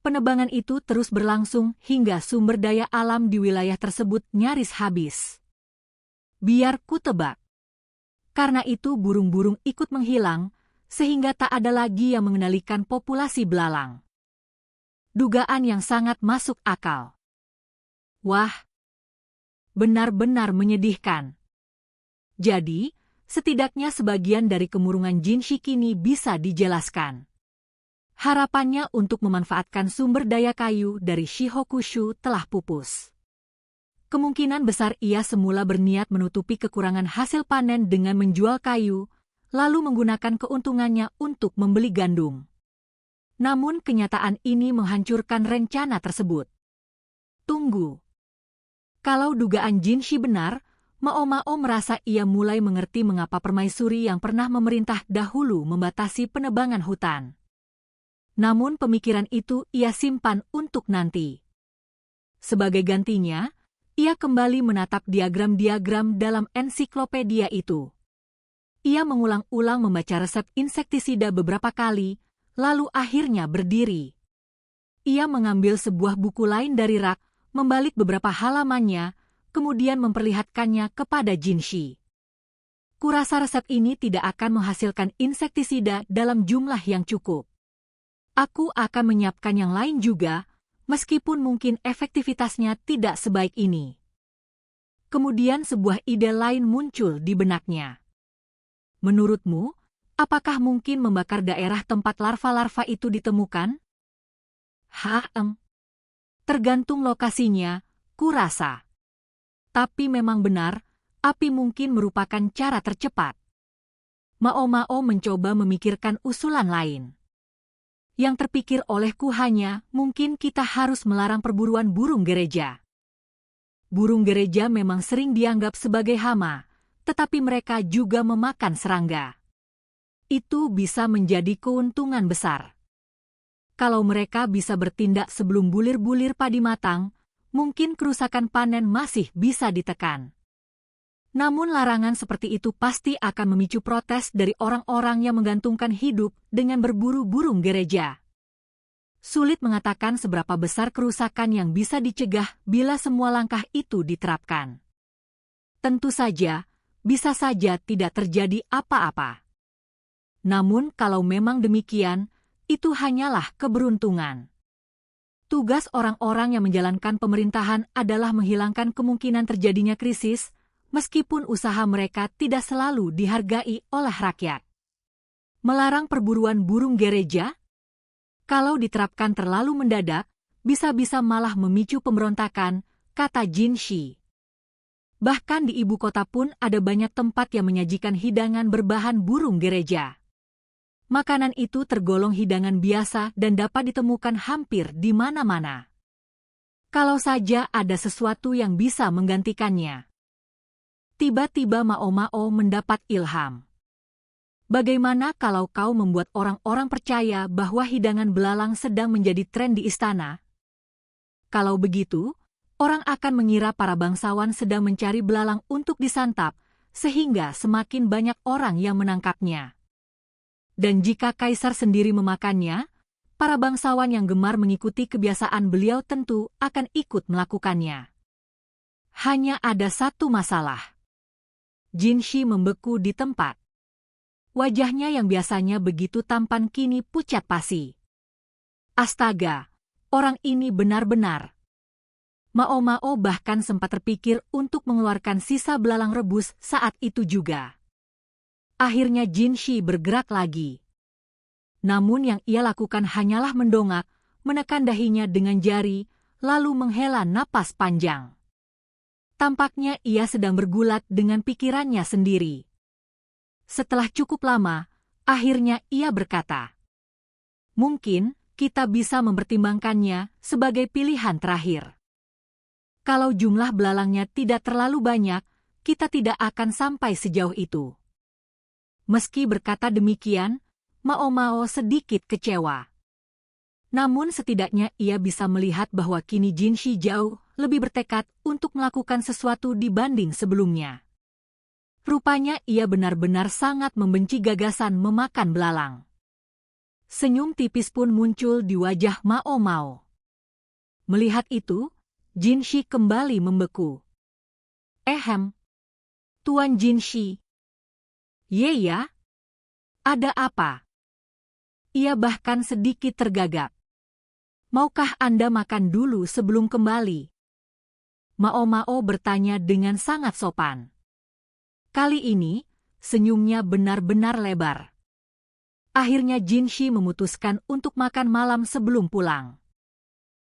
Penebangan itu terus berlangsung hingga sumber daya alam di wilayah tersebut nyaris habis. Biar ku tebak. Karena itu burung-burung ikut menghilang, sehingga tak ada lagi yang mengendalikan populasi belalang. Dugaan yang sangat masuk akal. Wah, benar-benar menyedihkan. Jadi, setidaknya sebagian dari kemurungan Jinshi kini bisa dijelaskan. Harapannya untuk memanfaatkan sumber daya kayu dari Shihokushu telah pupus. Kemungkinan besar ia semula berniat menutupi kekurangan hasil panen dengan menjual kayu, lalu menggunakan keuntungannya untuk membeli gandum. Namun kenyataan ini menghancurkan rencana tersebut. Tunggu. Kalau dugaan Jinshi benar, Mao Mao merasa ia mulai mengerti mengapa permaisuri yang pernah memerintah dahulu membatasi penebangan hutan. Namun pemikiran itu ia simpan untuk nanti. Sebagai gantinya, ia kembali menatap diagram-diagram dalam ensiklopedia itu. Ia mengulang-ulang membaca resep insektisida beberapa kali, lalu akhirnya berdiri. Ia mengambil sebuah buku lain dari rak, membalik beberapa halamannya, kemudian memperlihatkannya kepada Jinshi. Kurasa resep ini tidak akan menghasilkan insektisida dalam jumlah yang cukup. Aku akan menyiapkan yang lain juga, meskipun mungkin efektivitasnya tidak sebaik ini. Kemudian sebuah ide lain muncul di benaknya. Menurutmu, apakah mungkin membakar daerah tempat larva-larva itu ditemukan? Tergantung lokasinya, kurasa. Tapi memang benar, api mungkin merupakan cara tercepat. Mao Mao mencoba memikirkan usulan lain. Yang terpikir olehku hanya, mungkin kita harus melarang perburuan burung gereja. Burung gereja memang sering dianggap sebagai hama, tetapi mereka juga memakan serangga. Itu bisa menjadi keuntungan besar. Kalau mereka bisa bertindak sebelum bulir-bulir padi matang, mungkin kerusakan panen masih bisa ditekan. Namun larangan seperti itu pasti akan memicu protes dari orang-orang yang menggantungkan hidup dengan berburu burung gereja. Sulit mengatakan seberapa besar kerusakan yang bisa dicegah bila semua langkah itu diterapkan. Tentu saja, bisa saja tidak terjadi apa-apa. Namun kalau memang demikian, itu hanyalah keberuntungan. Tugas orang-orang yang menjalankan pemerintahan adalah menghilangkan kemungkinan terjadinya krisis, meskipun usaha mereka tidak selalu dihargai oleh rakyat. Melarang perburuan burung gereja? Kalau diterapkan terlalu mendadak, bisa-bisa malah memicu pemberontakan, kata Jinshi. Bahkan di ibu kota pun ada banyak tempat yang menyajikan hidangan berbahan burung gereja. Makanan itu tergolong hidangan biasa dan dapat ditemukan hampir di mana-mana. Kalau saja ada sesuatu yang bisa menggantikannya. Tiba-tiba Mao Mao mendapat ilham. Bagaimana kalau kau membuat orang-orang percaya bahwa hidangan belalang sedang menjadi tren di istana? Kalau begitu, orang akan mengira para bangsawan sedang mencari belalang untuk disantap, sehingga semakin banyak orang yang menangkapnya. Dan jika kaisar sendiri memakannya, para bangsawan yang gemar mengikuti kebiasaan beliau tentu akan ikut melakukannya. Hanya ada satu masalah. Jinshi membeku di tempat. Wajahnya yang biasanya begitu tampan kini pucat pasi. Astaga, orang ini benar-benar. Mao Mao bahkan sempat terpikir untuk mengeluarkan sisa belalang rebus saat itu juga. Akhirnya Jinshi bergerak lagi. Namun yang ia lakukan hanyalah mendongak, menekan dahinya dengan jari, lalu menghela napas panjang. Tampaknya ia sedang bergulat dengan pikirannya sendiri. Setelah cukup lama, akhirnya ia berkata, "Mungkin kita bisa mempertimbangkannya sebagai pilihan terakhir. Kalau jumlah belalangnya tidak terlalu banyak, kita tidak akan sampai sejauh itu." Meski berkata demikian, Mao Mao sedikit kecewa. Namun setidaknya ia bisa melihat bahwa kini Jinshi jauh lebih bertekad untuk melakukan sesuatu dibanding sebelumnya. Rupanya ia benar-benar sangat membenci gagasan memakan belalang. Senyum tipis pun muncul di wajah Mao Mao. Melihat itu, Jinshi kembali membeku. Tuan Jinshi." "Ye ya? Ada apa?" Ia bahkan sedikit tergagap. "Maukah Anda makan dulu sebelum kembali?" Mao Mao bertanya dengan sangat sopan. Kali ini, senyumnya benar-benar lebar. Akhirnya Jinshi memutuskan untuk makan malam sebelum pulang.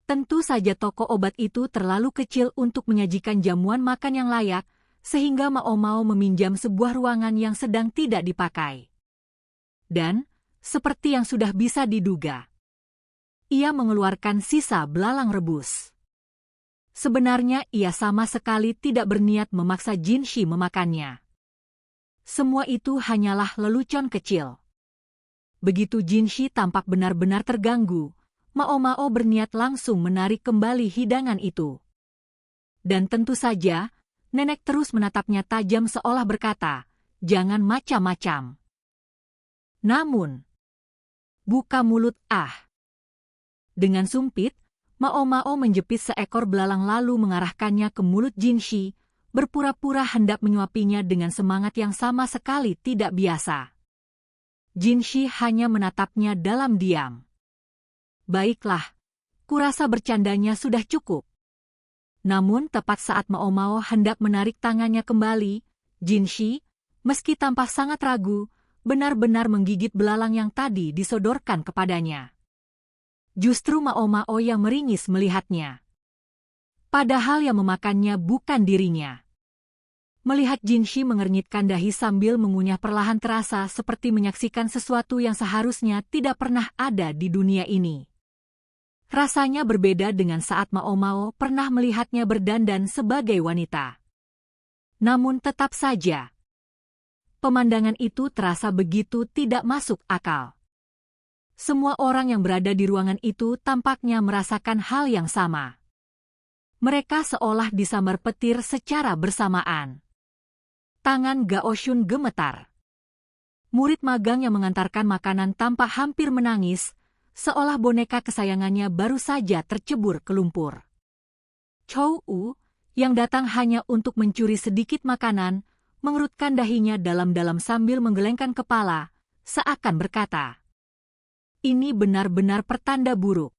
Tentu saja toko obat itu terlalu kecil untuk menyajikan jamuan makan yang layak, sehingga Mao Mao meminjam sebuah ruangan yang sedang tidak dipakai. Dan, seperti yang sudah bisa diduga, ia mengeluarkan sisa belalang rebus. Sebenarnya ia sama sekali tidak berniat memaksa Jinshi memakannya. Semua itu hanyalah lelucon kecil. Begitu Jinshi tampak benar-benar terganggu, Mao Mao berniat langsung menarik kembali hidangan itu. Dan tentu saja, nenek terus menatapnya tajam seolah berkata, "Jangan macam-macam." Namun, buka mulut Dengan sumpit, Mao Mao menjepit seekor belalang lalu mengarahkannya ke mulut Jinshi, berpura-pura hendak menyuapinya dengan semangat yang sama sekali tidak biasa. Jinshi hanya menatapnya dalam diam. "Baiklah, kurasa bercandanya sudah cukup." Namun tepat saat Mao Mao hendak menarik tangannya kembali, Jinshi, meski tampak sangat ragu, benar-benar menggigit belalang yang tadi disodorkan kepadanya. Justru Mao Mao yang meringis melihatnya. Padahal yang memakannya bukan dirinya. Melihat Jinshi mengernyitkan dahi sambil mengunyah perlahan terasa seperti menyaksikan sesuatu yang seharusnya tidak pernah ada di dunia ini. Rasanya berbeda dengan saat Mao Mao pernah melihatnya berdandan sebagai wanita. Namun tetap saja, pemandangan itu terasa begitu tidak masuk akal. Semua orang yang berada di ruangan itu tampaknya merasakan hal yang sama. Mereka seolah disambar petir secara bersamaan. Tangan Gao Shun gemetar. Murid magang yang mengantarkan makanan tampak hampir menangis, seolah boneka kesayangannya baru saja tercebur ke lumpur. Chou Wu, yang datang hanya untuk mencuri sedikit makanan, mengerutkan dahinya dalam-dalam sambil menggelengkan kepala, seakan berkata, "Ini benar-benar pertanda buruk."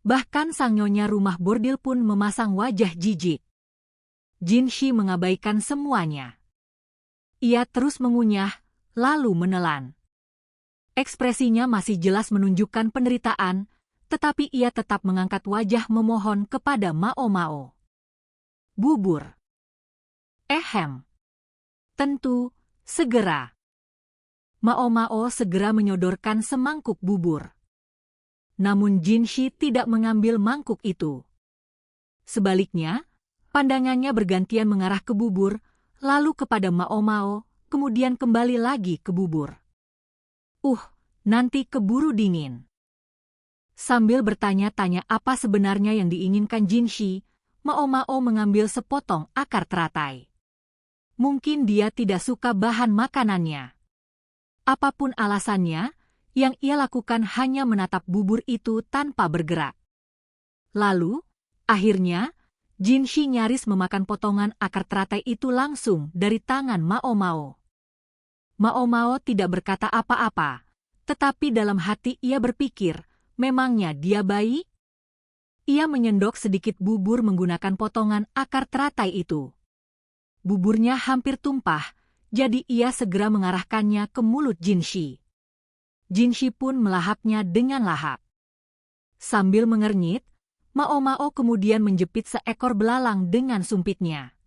Bahkan sang nyonya rumah bordil pun memasang wajah jijik. Jinshi mengabaikan semuanya. Ia terus mengunyah, lalu menelan. Ekspresinya masih jelas menunjukkan penderitaan, tetapi ia tetap mengangkat wajah memohon kepada Mao Mao. "Bubur." Tentu, segera." Mao Mao segera menyodorkan semangkuk bubur. Namun Jinshi tidak mengambil mangkuk itu. Sebaliknya, pandangannya bergantian mengarah ke bubur, lalu kepada Mao Mao, kemudian kembali lagi ke bubur. Nanti keburu dingin." Sambil bertanya-tanya apa sebenarnya yang diinginkan Jinshi, Mao Mao mengambil sepotong akar teratai. Mungkin dia tidak suka bahan makanannya. Apapun alasannya, yang ia lakukan hanya menatap bubur itu tanpa bergerak. Lalu, akhirnya, Jinshi nyaris memakan potongan akar teratai itu langsung dari tangan Mao Mao. Mao Mao tidak berkata apa-apa, tetapi dalam hati ia berpikir, memangnya dia bayi? Ia menyendok sedikit bubur menggunakan potongan akar teratai itu. Buburnya hampir tumpah, jadi ia segera mengarahkannya ke mulut Jinshi. Jinshi pun melahapnya dengan lahap. Sambil mengernyit, Mao Mao kemudian menjepit seekor belalang dengan sumpitnya.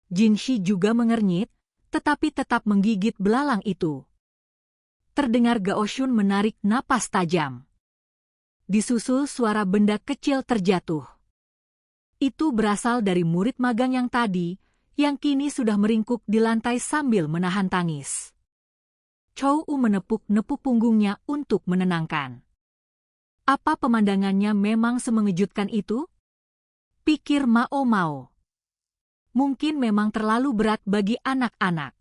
Jinshi juga mengernyit, tetapi tetap menggigit belalang itu. Terdengar Gao Shun menarik napas tajam. Disusul suara benda kecil terjatuh. Itu berasal dari murid magang yang tadi, yang kini sudah meringkuk di lantai sambil menahan tangis. Chou U menepuk-nepuk punggungnya untuk menenangkan. Apa pemandangannya memang semengejutkan itu? Pikir Mao Mao. Mungkin memang terlalu berat bagi anak-anak.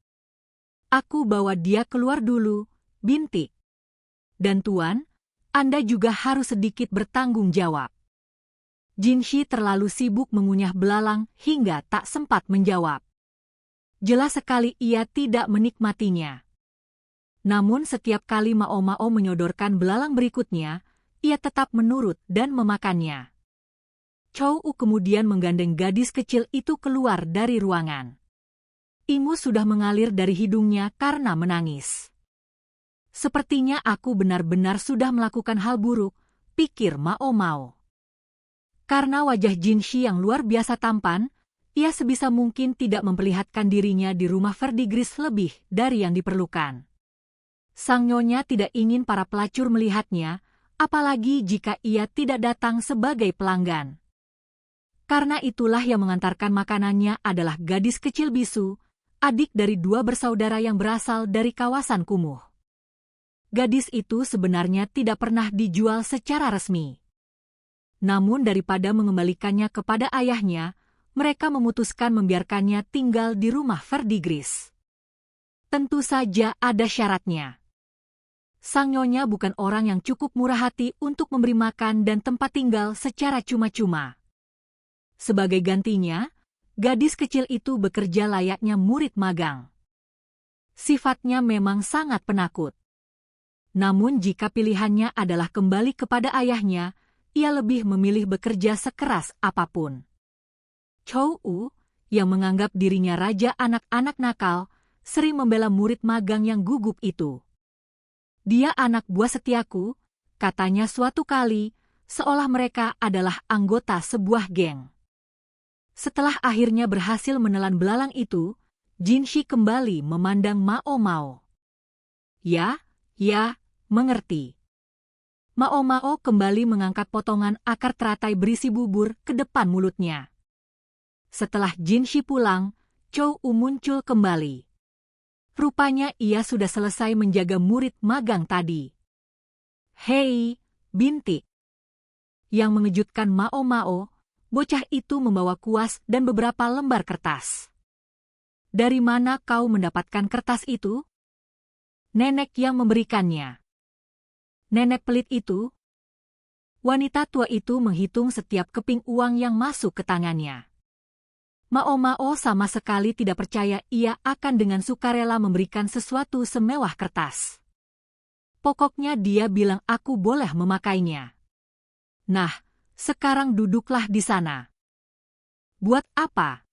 Aku bawa dia keluar dulu, bintik. Dan Tuan, Anda juga harus sedikit bertanggung jawab. Jinshi terlalu sibuk mengunyah belalang hingga tak sempat menjawab. Jelas sekali ia tidak menikmatinya. Namun setiap kali Mao Mao menyodorkan belalang berikutnya, ia tetap menurut dan memakannya. Chou U kemudian menggandeng gadis kecil itu keluar dari ruangan. Ingus sudah mengalir dari hidungnya karena menangis. Sepertinya aku benar-benar sudah melakukan hal buruk, pikir Mao Mao. Karena wajah Jinshi yang luar biasa tampan, ia sebisa mungkin tidak memperlihatkan dirinya di rumah Verdigris lebih dari yang diperlukan. Sang nyonya tidak ingin para pelacur melihatnya, apalagi jika ia tidak datang sebagai pelanggan. Karena itulah yang mengantarkan makanannya adalah gadis kecil bisu, adik dari dua bersaudara yang berasal dari kawasan kumuh. Gadis itu sebenarnya tidak pernah dijual secara resmi. Namun daripada mengembalikannya kepada ayahnya, mereka memutuskan membiarkannya tinggal di rumah Verdigris. Tentu saja ada syaratnya. Sang nyonya bukan orang yang cukup murah hati untuk memberi makan dan tempat tinggal secara cuma-cuma. Sebagai gantinya, gadis kecil itu bekerja layaknya murid magang. Sifatnya memang sangat penakut. Namun jika pilihannya adalah kembali kepada ayahnya, ia lebih memilih bekerja sekeras apapun. Chou U, yang menganggap dirinya raja anak-anak nakal, sering membela murid magang yang gugup itu. Dia anak buah setiaku, katanya suatu kali, seolah mereka adalah anggota sebuah geng. Setelah akhirnya berhasil menelan belalang itu, Jinshi kembali memandang Mao Mao. Ya, mengerti. Mao Mao kembali mengangkat potongan akar teratai berisi bubur ke depan mulutnya. Setelah Jinshi pulang, Chou U muncul kembali. Rupanya ia sudah selesai menjaga murid magang tadi. Hei, bintik. Yang mengejutkan Mao Mao, bocah itu membawa kuas dan beberapa lembar kertas. Dari mana kau mendapatkan kertas itu? Nenek yang memberikannya. Nenek pelit itu? Wanita tua itu menghitung setiap keping uang yang masuk ke tangannya. Mao Mao sama sekali tidak percaya ia akan dengan sukarela memberikan sesuatu semewah kertas. Pokoknya dia bilang aku boleh memakainya. Nah, sekarang duduklah di sana. Buat apa?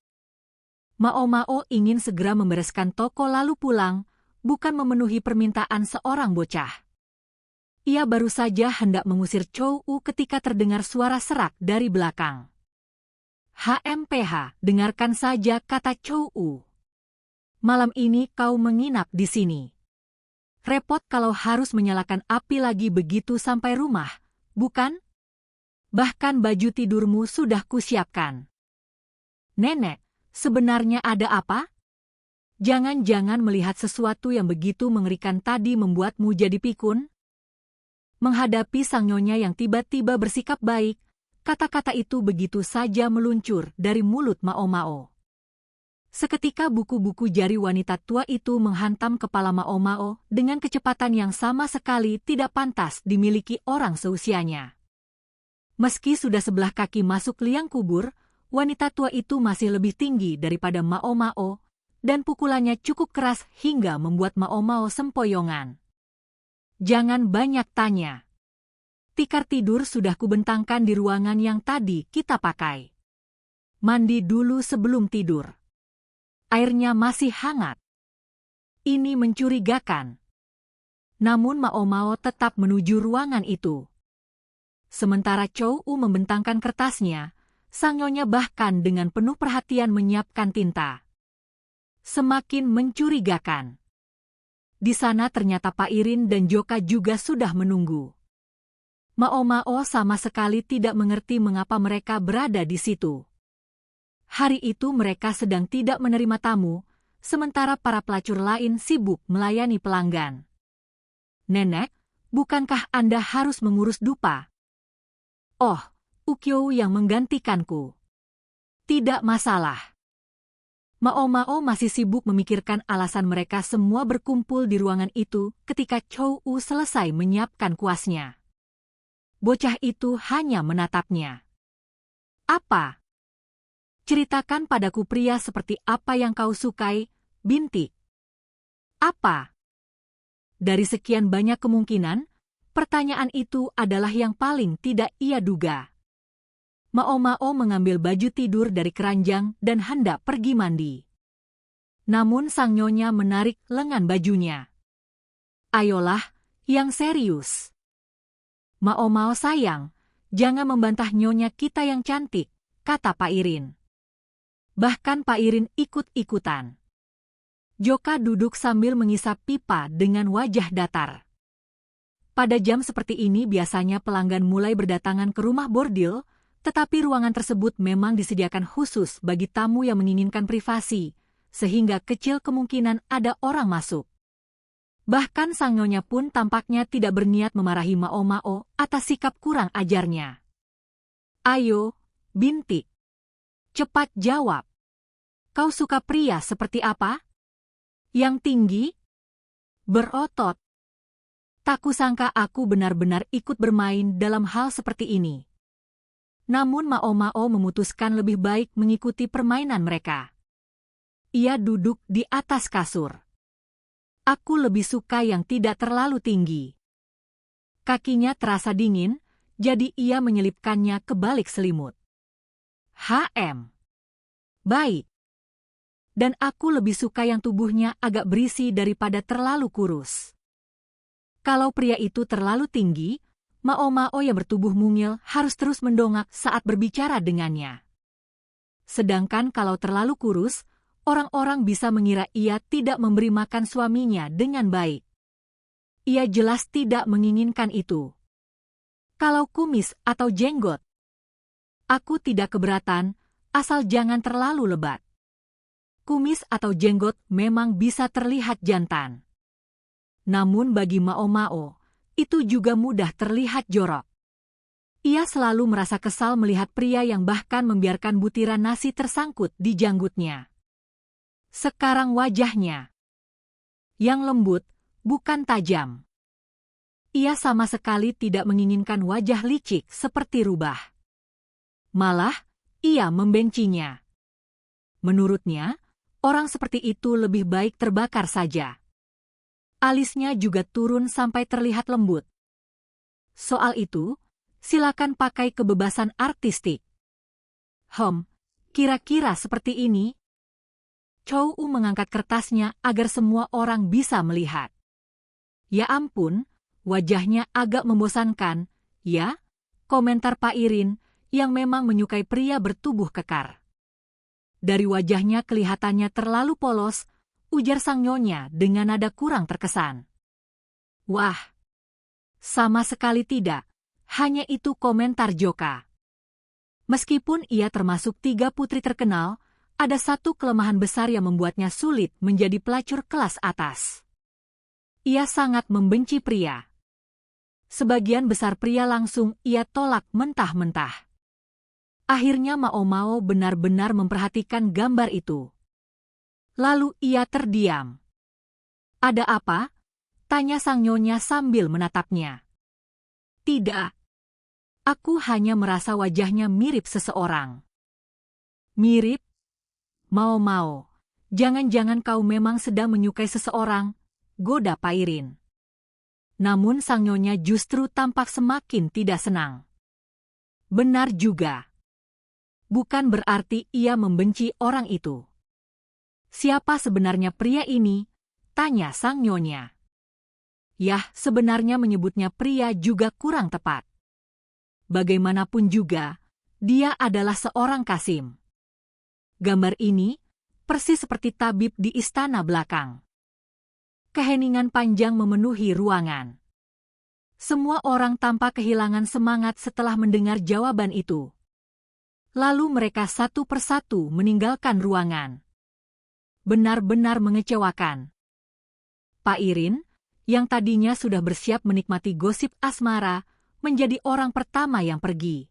Mao Mao ingin segera membereskan toko lalu pulang, bukan memenuhi permintaan seorang bocah. Ia baru saja hendak mengusir Chou U ketika terdengar suara serak dari belakang. HMPH, dengarkan saja, kata Chou U. Malam ini kau menginap di sini. Repot kalau harus menyalakan api lagi begitu sampai rumah, bukan? Bahkan baju tidurmu sudah kusiapkan. Nenek, sebenarnya ada apa? Jangan-jangan melihat sesuatu yang begitu mengerikan tadi membuatmu jadi pikun? Menghadapi sang nyonya yang tiba-tiba bersikap baik, kata-kata itu begitu saja meluncur dari mulut Mao Mao. Seketika buku-buku jari wanita tua itu menghantam kepala Mao Mao dengan kecepatan yang sama sekali tidak pantas dimiliki orang seusianya. Meski sudah sebelah kaki masuk liang kubur, wanita tua itu masih lebih tinggi daripada Mao Mao, dan pukulannya cukup keras hingga membuat Mao Mao sempoyongan. Jangan banyak tanya. Tikar tidur sudah kubentangkan di ruangan yang tadi kita pakai. Mandi dulu sebelum tidur. Airnya masih hangat. Ini mencurigakan. Namun Mao Mao tetap menuju ruangan itu. Sementara Chou U membentangkan kertasnya, sang nyonya bahkan dengan penuh perhatian menyiapkan tinta. Semakin mencurigakan. Di sana ternyata Pak Irin dan Joka juga sudah menunggu. Mao Mao sama sekali tidak mengerti mengapa mereka berada di situ. Hari itu mereka sedang tidak menerima tamu, sementara para pelacur lain sibuk melayani pelanggan. Nenek, bukankah Anda harus mengurus dupa? Oh, Ukyo yang menggantikanku. Tidak masalah. Mao Mao masih sibuk memikirkan alasan mereka semua berkumpul di ruangan itu ketika Chou U selesai menyiapkan kuasnya. Bocah itu hanya menatapnya. Apa? Ceritakan padaku pria seperti apa yang kau sukai, bintik. Apa? Dari sekian banyak kemungkinan, pertanyaan itu adalah yang paling tidak ia duga. Mao Mao mengambil baju tidur dari keranjang dan hendak pergi mandi. Namun sang nyonya menarik lengan bajunya. Ayolah, yang serius. Mao Mao sayang, jangan membantah nyonya kita yang cantik, kata Pak Irin. Bahkan Pak Irin ikut-ikutan. Joka duduk sambil mengisap pipa dengan wajah datar. Pada jam seperti ini biasanya pelanggan mulai berdatangan ke rumah bordil, tetapi ruangan tersebut memang disediakan khusus bagi tamu yang menginginkan privasi, sehingga kecil kemungkinan ada orang masuk. Bahkan sang nyonya pun tampaknya tidak berniat memarahi Mao Mao atas sikap kurang ajarnya. Ayo, bintik. Cepat jawab. Kau suka pria seperti apa? Yang tinggi? Berotot. Tak kusangka aku benar-benar ikut bermain dalam hal seperti ini. Namun Mao Mao memutuskan lebih baik mengikuti permainan mereka. Ia duduk di atas kasur. Aku lebih suka yang tidak terlalu tinggi. Kakinya terasa dingin, jadi ia menyelipkannya ke balik selimut. Baik. Dan aku lebih suka yang tubuhnya agak berisi daripada terlalu kurus. Kalau pria itu terlalu tinggi, Mao Mao yang bertubuh mungil harus terus mendongak saat berbicara dengannya. Sedangkan kalau terlalu kurus, orang-orang bisa mengira ia tidak memberi makan suaminya dengan baik. Ia jelas tidak menginginkan itu. Kalau kumis atau jenggot, aku tidak keberatan, asal jangan terlalu lebat. Kumis atau jenggot memang bisa terlihat jantan. Namun bagi Mao Mao, itu juga mudah terlihat jorok. Ia selalu merasa kesal melihat pria yang bahkan membiarkan butiran nasi tersangkut di janggutnya. Sekarang wajahnya yang lembut, bukan tajam. Ia sama sekali tidak menginginkan wajah licik seperti rubah. Malah, ia membencinya. Menurutnya, orang seperti itu lebih baik terbakar saja. Alisnya juga turun sampai terlihat lembut. Soal itu, silakan pakai kebebasan artistik. Kira-kira seperti ini. Chou U mengangkat kertasnya agar semua orang bisa melihat. Ya ampun, wajahnya agak membosankan, ya, komentar Pak Irin, yang memang menyukai pria bertubuh kekar. Dari wajahnya kelihatannya terlalu polos, ujar sang nyonya dengan nada kurang terkesan. Wah, sama sekali tidak, hanya itu komentar Joka. Meskipun ia termasuk 3 putri terkenal, ada satu kelemahan besar yang membuatnya sulit menjadi pelacur kelas atas. Ia sangat membenci pria. Sebagian besar pria langsung ia tolak mentah-mentah. Akhirnya Mao Mao benar-benar memperhatikan gambar itu. Lalu ia terdiam. Ada apa? Tanya sang nyonya sambil menatapnya. Tidak. Aku hanya merasa wajahnya mirip seseorang. Mirip? Mau-mau. Jangan-jangan kau memang sedang menyukai seseorang, goda Pairin. Namun sang nyonya justru tampak semakin tidak senang. Benar juga. Bukan berarti ia membenci orang itu. Siapa sebenarnya pria ini? Tanya sang nyonya. Yah, sebenarnya menyebutnya pria juga kurang tepat. Bagaimanapun juga, dia adalah seorang Kasim. Gambar ini persis seperti tabib di istana belakang. Keheningan panjang memenuhi ruangan. Semua orang tampak kehilangan semangat setelah mendengar jawaban itu. Lalu mereka satu persatu meninggalkan ruangan. Benar-benar mengecewakan. Pak Irin, yang tadinya sudah bersiap menikmati gosip asmara, menjadi orang pertama yang pergi.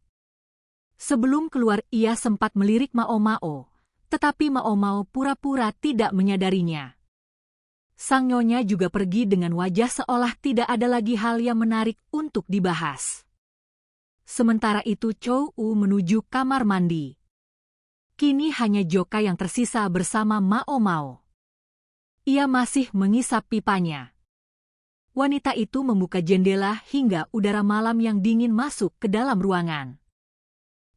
Sebelum keluar ia sempat melirik Mao Mao, tetapi Mao Mao pura-pura tidak menyadarinya. Sang nyonya juga pergi dengan wajah seolah tidak ada lagi hal yang menarik untuk dibahas. Sementara itu Chou Wu menuju kamar mandi. Kini hanya Joka yang tersisa bersama Mao Mao. Ia masih mengisap pipanya. Wanita itu membuka jendela hingga udara malam yang dingin masuk ke dalam ruangan.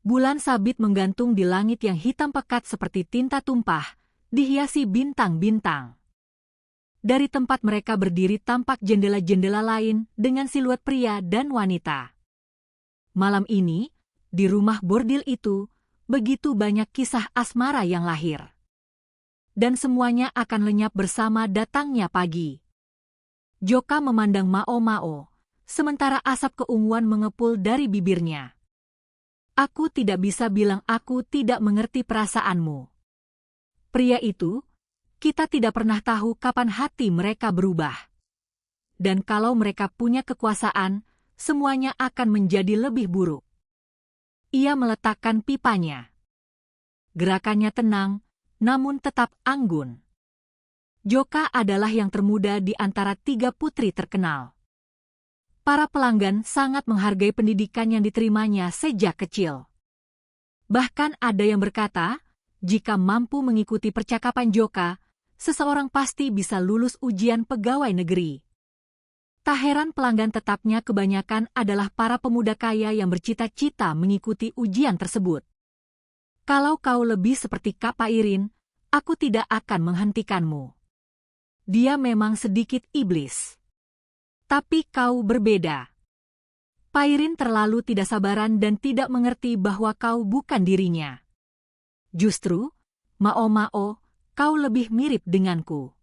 Bulan sabit menggantung di langit yang hitam pekat seperti tinta tumpah, dihiasi bintang-bintang. Dari tempat mereka berdiri tampak jendela-jendela lain dengan siluet pria dan wanita. Malam ini, di rumah bordil itu, begitu banyak kisah asmara yang lahir. Dan semuanya akan lenyap bersama datangnya pagi. Joka memandang Mao Mao, sementara asap keunguan mengepul dari bibirnya. Aku tidak bisa bilang aku tidak mengerti perasaanmu. Pria itu, kita tidak pernah tahu kapan hati mereka berubah. Dan kalau mereka punya kekuasaan, semuanya akan menjadi lebih buruk. Ia meletakkan pipanya. Gerakannya tenang, namun tetap anggun. Joka adalah yang termuda di antara 3 putri terkenal. Para pelanggan sangat menghargai pendidikan yang diterimanya sejak kecil. Bahkan ada yang berkata, jika mampu mengikuti percakapan Joka, seseorang pasti bisa lulus ujian pegawai negeri. Tak heran pelanggan tetapnya kebanyakan adalah para pemuda kaya yang bercita-cita mengikuti ujian tersebut. Kalau kau lebih seperti Kak Pairin, aku tidak akan menghentikanmu. Dia memang sedikit iblis. Tapi kau berbeda. Pairin terlalu tidak sabaran dan tidak mengerti bahwa kau bukan dirinya. Justru, Mao Mao, kau lebih mirip denganku.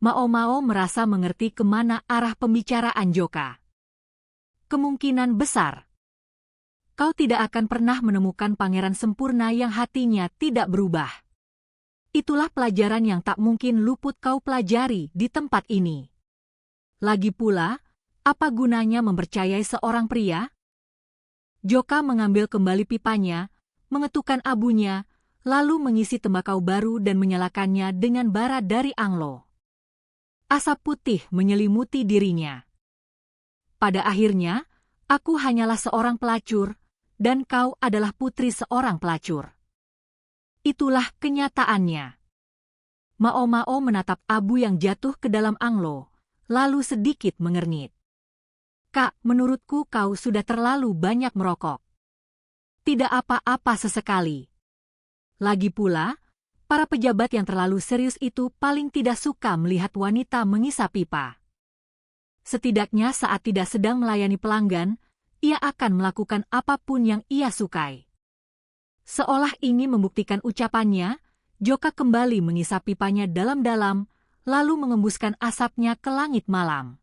Mao Mao merasa mengerti kemana arah pembicaraan Joka. Kemungkinan besar. Kau tidak akan pernah menemukan pangeran sempurna yang hatinya tidak berubah. Itulah pelajaran yang tak mungkin luput kau pelajari di tempat ini. Lagi pula, apa gunanya mempercayai seorang pria? Joka mengambil kembali pipanya, mengetukkan abunya, lalu mengisi tembakau baru dan menyalakannya dengan bara dari anglo. Asap putih menyelimuti dirinya. Pada akhirnya, aku hanyalah seorang pelacur, dan kau adalah putri seorang pelacur. Itulah kenyataannya. Mao Mao menatap abu yang jatuh ke dalam anglo, lalu sedikit mengernyit. Kak, menurutku kau sudah terlalu banyak merokok. Tidak apa-apa sesekali. Lagi pula, para pejabat yang terlalu serius itu paling tidak suka melihat wanita mengisap pipa. Setidaknya saat tidak sedang melayani pelanggan, ia akan melakukan apapun yang ia sukai. Seolah ingin membuktikan ucapannya, Joka kembali mengisap pipanya dalam-dalam, lalu mengembuskan asapnya ke langit malam.